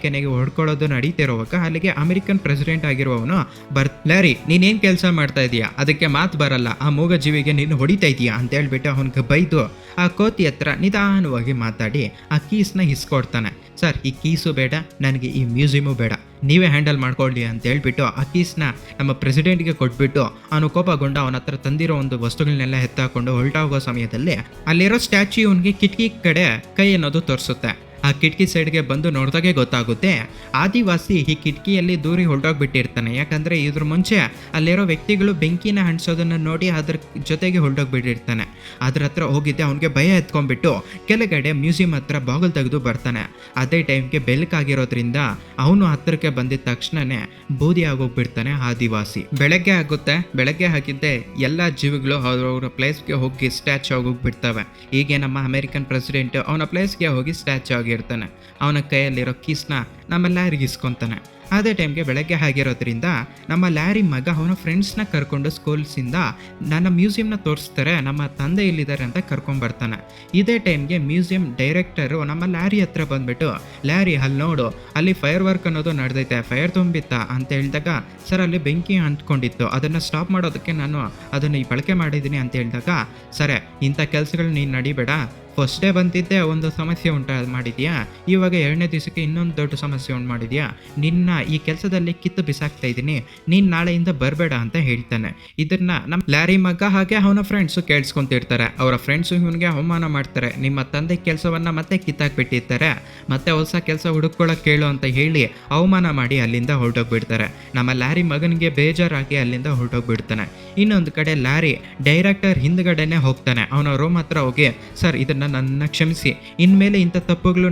ಕೆನೆಗೆ ಹೊಡ್ಕೊಳ್ಳೋದು ನಡೀತಿರೋವಾಗ ಅಲ್ಲಿಗೆ ಅಮೆರಿಕನ್ ಪ್ರೆಸಿಡೆಂಟ್ ಆಗಿರುವವನು ಲ್ಯಾರಿ ನೀನೇನ್ ಕೆಲಸ ಮಾಡ್ತಾ ಇದೀಯಾ, ಅದಕ್ಕೆ ಮಾತು ಬರಲ್ಲ, ಆ ಮೂಗ ಜೀವಿಗೆ ನೀನು ಹೊಡಿತಾ ಇದೀಯಾ ಅಂತ ಹೇಳ್ಬಿಟ್ಟು ಅವನಿಗೆ ಬೈದು ಆ ಕೋತಿ ಹತ್ರ ನಿಧಾನವಾಗಿ ಮಾತಾಡಿ ಆ ಕೀಸ್ನ ಇಸ್ಕೊಡ್ತಾನೆ. ಸರ್ ಈ ಕೀಸು ಬೇಡ, ನನಗೆ ಈ ಮ್ಯೂಸಿಯಮು ಬೇಡ, ನೀವೇ ಹ್ಯಾಂಡಲ್ ಮಾಡ್ಕೊಳ್ಳಿ ಅಂತ ಹೇಳ್ಬಿಟ್ಟು ಆ ಕೀಸ್ನ ನಮ್ಮ ಪ್ರೆಸಿಡೆಂಟ್ಗೆ ಕೊಟ್ಬಿಟ್ಟು ಅವನು ಕೋಪಗೊಂಡು ಅವನ ಹತ್ರ ತಂದಿರೋ ಒಂದು ವಸ್ತುಗಳನ್ನೆಲ್ಲ ಎತ್ತಾಕೊಂಡು ಹೊರಟೋಗೋ ಸಮಯದಲ್ಲಿ ಅಲ್ಲಿರೋ ಸ್ಟ್ಯಾಚ್ಯೂ ಅವನಿಗೆ ಕಿಟಕಿ ಕಡೆ ಕೈ ಅನ್ನೋದು ತೋರಿಸುತ್ತೆ. ಆ ಕಿಟಕಿ ಸೈಡ್ಗೆ ಬಂದು ನೋಡಿದಾಗೆ ಗೊತ್ತಾಗುತ್ತೆ ಆದಿವಾಸಿ ಈ ಕಿಟಕಿಯಲ್ಲಿ ದೂರಿ ಹೊರಟೋಗ್ಬಿಟ್ಟಿರ್ತಾನೆ. ಯಾಕಂದರೆ ಇದ್ರ ಮುಂಚೆ ಅಲ್ಲಿರೋ ವ್ಯಕ್ತಿಗಳು ಬೆಂಕಿನ ಹಂಚೋದನ್ನು ನೋಡಿ ಅದ್ರ ಜೊತೆಗೆ ಹೊರಟೋಗ್ಬಿಟ್ಟಿರ್ತಾನೆ. ಅದ್ರ ಹತ್ರ ಹೋಗಿದ್ದೆ ಅವನಿಗೆ ಭಯ ಎತ್ಕೊಂಡ್ಬಿಟ್ಟು ಕೆಳಗಡೆ ಮ್ಯೂಸಿಯಂ ಹತ್ರ ಬಾಗಿಲು ತೆಗೆದು ಬರ್ತಾನೆ. ಅದೇ ಟೈಮ್ಗೆ ಬೆಳಕಾಗಿರೋದ್ರಿಂದ ಅವನು ಹತ್ತಿರಕ್ಕೆ ಬಂದಿದ್ದ ತಕ್ಷಣನೇ ಬೂದಿ ಆಗೋಗ್ಬಿಡ್ತಾನೆ ಆದಿವಾಸಿ. ಬೆಳಗ್ಗೆ ಆಗುತ್ತೆ. ಬೆಳಗ್ಗೆ ಆಗಿದ್ದೆ ಎಲ್ಲ ಜೀವಿಗಳು ಅವ್ರವ್ರ ಪ್ಲೇಸ್ಗೆ ಹೋಗಿ ಸ್ಟ್ಯಾಚು ಆಗೋಗ್ಬಿಡ್ತವೆ. ಹೀಗೆ ನಮ್ಮ ಅಮೆರಿಕನ್ ಪ್ರೆಸಿಡೆಂಟ್ ಅವನ ಪ್ಲೇಸ್ಗೆ ಹೋಗಿ ಸ್ಟ್ಯಾಚು ಆಗಿರ್ತಾನೆ. ಅವನ ಕೈಯಲ್ಲಿರೋ ಕೀಸ್ನ ನಮ್ಮ ಲ್ಯಾರಿಗೆ ಇಸ್ಕೊತಾನೆ. ಅದೇ ಟೈಮ್ಗೆ ಬೆಳಗ್ಗೆ ಆಗಿರೋದ್ರಿಂದ ನಮ್ಮ ಲ್ಯಾರಿ ಮಗ ಅವನ ಫ್ರೆಂಡ್ಸ್ನ ಕರ್ಕೊಂಡು ಸ್ಕೂಲ್ಸಿಂದ ನನ್ನ ಮ್ಯೂಸಿಯಂನ ತೋರಿಸ್ತಾರೆ, ನಮ್ಮ ತಂದೆ ಇಲ್ಲಿದ್ದಾರೆ ಅಂತ ಕರ್ಕೊಂಬರ್ತಾನೆ. ಇದೇ ಟೈಮ್ಗೆ ಮ್ಯೂಸಿಯಂ ಡೈರೆಕ್ಟರು ನಮ್ಮ ಲ್ಯಾರಿ ಹತ್ರ ಬಂದ್ಬಿಟ್ಟು, ಲ್ಯಾರಿ ಅಲ್ಲಿ ನೋಡು, ಅಲ್ಲಿ ಫೈರ್ ವರ್ಕ್ ಅನ್ನೋದು ನಡೆದೈತೆ, ಫೈರ್ ತುಂಬಿತ್ತ ಅಂತ ಹೇಳಿದಾಗ, ಸರ್ ಅಲ್ಲಿ ಬೆಂಕಿ ಅಂಟ್ಕೊಂಡಿತ್ತು, ಅದನ್ನು ಸ್ಟಾಪ್ ಮಾಡೋದಕ್ಕೆ ನಾನು ಅದನ್ನು ಬಳಕೆ ಮಾಡಿದ್ದೀನಿ ಅಂತ ಹೇಳಿದಾಗ, ಸರಿ ಇಂಥ ಕೆಲಸಗಳು ನೀನು ನಡಿಬೇಡ, ಫಸ್ಟ್ ಡೇ ಬಂದಿದ್ದೆ ಒಂದು ಸಮಸ್ಯೆ ಮಾಡಿದ್ಯಾ, ಇವಾಗ 2ನೇ ದಿವಸಕ್ಕೆ ಇನ್ನೊಂದು ದೊಡ್ಡ ಸಮಸ್ಯೆ ಉಂಟು ಮಾಡಿದ್ಯಾ, ನಿನ್ನ ಈ ಕೆಲಸದಲ್ಲಿ ಕಿತ್ತು ಬಿಸಾಕ್ತಾ ಇದ್ದೀನಿ, ನೀನು ನಾಳೆಯಿಂದ ಬರಬೇಡ ಅಂತ ಹೇಳ್ತಾನೆ. ಇದನ್ನ ನಮ್ಮ ಲ್ಯಾರಿ ಮಗ ಹಾಗೆ ಅವನ ಫ್ರೆಂಡ್ಸು ಕೇಳಿಸ್ಕೊಂತಿರ್ತಾರೆ. ಅವರ ಫ್ರೆಂಡ್ಸು ಇವನಿಗೆ ಅವಮಾನ ಮಾಡ್ತಾರೆ, ನಿಮ್ಮ ತಂದೆ ಕೆಲಸವನ್ನ ಮತ್ತೆ ಕಿತ್ತಾಕ್ಬಿಟ್ಟಿರ್ತಾರೆ, ಮತ್ತೆ ಹೊಸ ಕೆಲಸ ಹುಡುಕೊಳ್ಳೋಕೆ ಕೇಳು ಅಂತ ಹೇಳಿ ಅವಮಾನ ಮಾಡಿ ಅಲ್ಲಿಂದ ಹೊರಟೋಗ್ಬಿಡ್ತಾರೆ. ನಮ್ಮ ಲ್ಯಾರಿ ಮಗನಿಗೆ ಬೇಜಾರಾಗಿ ಅಲ್ಲಿಂದ ಹೊರಟೋಗ್ಬಿಡ್ತಾನೆ. ಇನ್ನೊಂದು ಕಡೆ ಲ್ಯಾರಿ ಡೈರೆಕ್ಟರ್ ಹಿಂದ್ಗಡೆನೆ ಹೋಗ್ತಾನೆ. ಅವನ ರೂಮ್ ಹತ್ರ ಹೋಗಿ, ಸರ್ ಇದನ್ನ ನನ್ನ ಕ್ಷಮಿಸಿ, ಇನ್ಮೇಲೆ ಇಂಥ ತಪ್ಪುಗಳು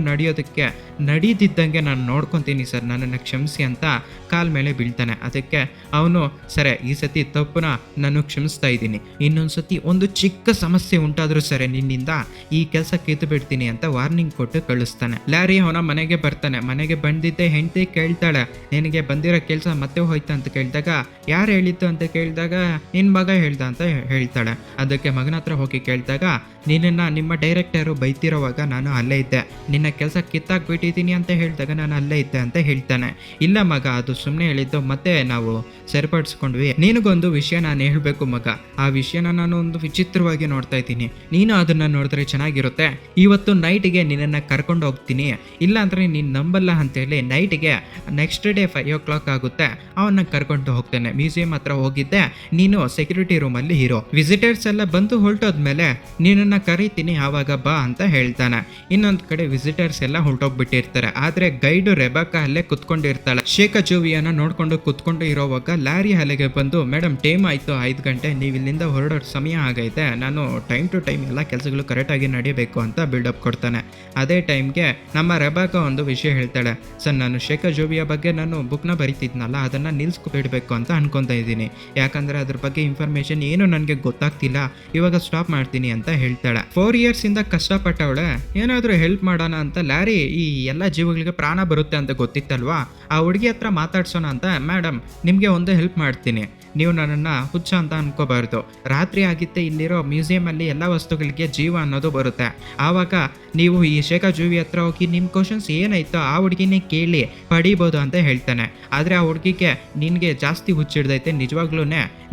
ನಡೀದಿದ್ದಂಗೆ ನಾನು ನೋಡ್ಕೊತೀನಿ ಸರ್, ನನ್ನನ್ನು ಕ್ಷಮಿಸಿ ಅಂತ ಕಾಲ ಮೇಲೆ ಬೀಳ್ತಾನೆ. ಅದಕ್ಕೆ ಅವನು, ಸರಿ ಈ ಸತಿ ತಪ್ಪನ್ನ ನಾನು ಕ್ಷಮಿಸ್ತಾ ಇದ್ದೀನಿ, ಇನ್ನೊಂದು ಸತಿ ಒಂದು ಚಿಕ್ಕ ಸಮಸ್ಯೆ ಉಂಟಾದರೂ ಸರಿ ನಿನ್ನಿಂದ ಈ ಕೆಲಸ ಕಿತ್ತು ಬಿಡ್ತೀನಿ ಅಂತ ವಾರ್ನಿಂಗ್ ಕೊಟ್ಟು ಕಳಿಸ್ತಾನೆ. ಲ್ಯಾರಿ ಅವನ ಮನೆಗೆ ಬರ್ತಾನೆ. ಮನೆಗೆ ಬಂದಿದ್ದೆ ಹೆಂಡತಿ ಕೇಳ್ತಾಳೆ, ನಿನಗೆ ಬಂದಿರೋ ಕೆಲಸ ಮತ್ತೆ ಹೋಯ್ತಾ ಅಂತ ಕೇಳಿದಾಗ, ಯಾರು ಹೇಳಿದ್ದು ಅಂತ ಕೇಳಿದಾಗ, ನಿನ್ನ ಮಗ ಹೇಳ್ದ ಅಂತ ಹೇಳ್ತಾಳೆ. ಅದಕ್ಕೆ ಮಗನ ಹತ್ರ ಹೋಗಿ ಕೇಳಿದಾಗ, ನಿನ್ನನ್ನು ನಿಮ್ಮ ಡೈರೆಕ್ಟರು ಬೈತಿರೋವಾಗ ನಾನು ಅಲ್ಲೇ ಇದ್ದೆ, ನಿನ್ನ ಕೆಲಸ ಕಿತ್ತಾಕ್ಬಿಟ್ಟಿದ್ದೀನಿ ಅಂತ ಹೇಳಿದಾಗ ನಾನು ಅಲ್ಲೇ ಇದ್ದೆ ಅಂತ ಹೇಳ್ತಾನೆ. ಇಲ್ಲ ಮಗ, ಅದು ಸುಮ್ಮನೆ ಹೇಳಿದ್ದು, ಮತ್ತೆ ನಾವು ಸರಿಪಡಿಸ್ಕೊಂಡ್ವಿ. ನಿನಗೊಂದು ವಿಷಯ ನಾನು ಹೇಳಬೇಕು ಮಗ, ಆ ವಿಷಯನ ನಾನು ಒಂದು ವಿಚಿತ್ರವಾಗಿ ನೋಡ್ತಾ ಇದ್ದೀನಿ, ನೀನು ಅದನ್ನು ನೋಡಿದ್ರೆ ಚೆನ್ನಾಗಿರುತ್ತೆ, ಇವತ್ತು ನೈಟಿಗೆ ನಿನ್ನನ್ನು ಕರ್ಕೊಂಡು ಹೋಗ್ತೀನಿ, ಇಲ್ಲಾಂದರೆ ನೀನು ನಂಬಲ್ಲ ಅಂತೇಳಿ ನೈಟಿಗೆ ನೆಕ್ಸ್ಟ್ ಡೇ 5 o'clock ಆಗುತ್ತೆ, ಅವನ್ನ ಕರ್ಕೊಂಡು ಹೋಗ್ತೇನೆ. ಮ್ಯೂಸಿಯಂ ಹತ್ರ ಹೋಗಿದ್ದೆ, ನೀನು ಸೆಕ್ಯೂರಿಟಿ ರೂಮಲ್ಲಿ ಇರೋ, ವಿಸಿಟರ್ಸ್ ಎಲ್ಲ ಬಂದು ಹೊರಟೋದ್ಮೇಲೆ ನಿನ್ನನ್ನು ಕರೀತೀನಿ, ಆವಾಗ ಬಾ ಅಂತ ಹೇಳ್ತಾನೆ. ಇನ್ನೊಂದು ಕಡೆ ವಿಸಿಟರ್ಸ್ ಎಲ್ಲ ಹೊರಟೋಗ್ಬಿಟ್ಟಿರ್ತಾರೆ. ಆದರೆ ಗೈಡು ರೆಬೆಕ್ಕಾ ಅಲ್ಲೇ ಕುತ್ಕೊಂಡಿರ್ತಾಳೆ. ಶೇಖ ಜೂವಿಯನ್ನ ನೋಡ್ಕೊಂಡು ಕುತ್ಕೊಂಡು ಇರೋವಾಗ ಲ್ಯಾರಿ ಅಲ್ಲಿಗೆ ಬಂದು, ಮೇಡಮ್ ಟೈಮ್ ಆಯಿತು 5 ಗಂಟೆ, ನೀವು ಇಲ್ಲಿಂದ ಹೊರಡೋ ಸಮಯ ಆಗೈತೆ, ನಾನು ಟೈಮ್ ಟು ಟೈಮ್ ಎಲ್ಲ ಕೆಲಸಗಳು ಕರೆಕ್ಟಾಗಿ ನಡೀಬೇಕು ಅಂತ ಬಿಲ್ಡಪ್ ಕೊಡ್ತಾನೆ. ಅದೇ ಟೈಮ್ಗೆ ನಮ್ಮ ರೆಬೆಕ್ಕಾ ಒಂದು ವಿಷಯ ಹೇಳ್ತಾಳೆ, ಸರ್ ನಾನು ಶೇಖ ಜೂವಿಯ ಬಗ್ಗೆ ನಾನು ಬುಕ್ನ ಬರೀತಿದ್ನಲ್ಲ, ಅದನ್ನು ನಿಲ್ಲಿಸ್ಬಿಡ್ಬೇಕು ಅಂತ ಅನ್ಕೊತಾ ಇದ್ದೀನಿ, ಯಾಕಂದರೆ ಅದ್ರ ಬಗ್ಗೆ ಇನ್ಫಾರ್ಮೇಷನ್ ಏನು ನನಗೆ ಗೊತ್ತಾಗ್ತಿಲ್ಲ, ಇವಾಗ ಸ್ಟಾಪ್ ಮಾಡ್ತೀನಿ ಅಂತ ಹೇಳ್ತಾಳೆ. 4 years ಇಂದ ಕಷ್ಟಪಟ್ಟವಳೆ, ಏನಾದರೂ ಹೆಲ್ಪ್ ಮಾಡೋಣ ಅಂತ ಲ್ಯಾರಿ ಈ ಎಲ್ಲ ಜೀವಗಳಿಗೆ ಪ್ರಾಣ ಬರುತ್ತೆ ಅಂತ ಗೊತ್ತಿತ್ತಲ್ವಾ, ಆ ಹುಡುಗಿ ಹತ್ರ ಮಾತಾಡ್ಸೋಣ ಅಂತ, ಮೇಡಮ್ ನಿಮಗೆ ಒಂದು ಹೆಲ್ಪ್ ಮಾಡ್ತೀನಿ, ನೀವು ನನ್ನನ್ನು ಹುಚ್ಚ ಅಂತ ಅನ್ಕೋಬಾರ್ದು, ರಾತ್ರಿ ಆಗಿತ್ತೆ ಇಲ್ಲಿರೋ ಮ್ಯೂಸಿಯಮಲ್ಲಿ ಎಲ್ಲ ವಸ್ತುಗಳಿಗೆ ಜೀವ ಅನ್ನೋದು ಬರುತ್ತೆ, ಆವಾಗ ನೀವು ಈ ಶೇಖ ಜೂವಿ ಹತ್ರ ಹೋಗಿ ನಿಮ್ಮ ಕ್ವಶನ್ಸ್ ಏನಾಯ್ತೋ ಆ ಹುಡುಗಿನೇ ಕೇಳಿ ಪಡಿಬೋದು ಅಂತ ಹೇಳ್ತಾನೆ. ಆದರೆ ಆ ಹುಡುಗಿಗೆ ನಿನಗೆ ಜಾಸ್ತಿ ಹುಚ್ಚಿಡ್ದೈತೆ, ನಿಜವಾಗ್ಲೂ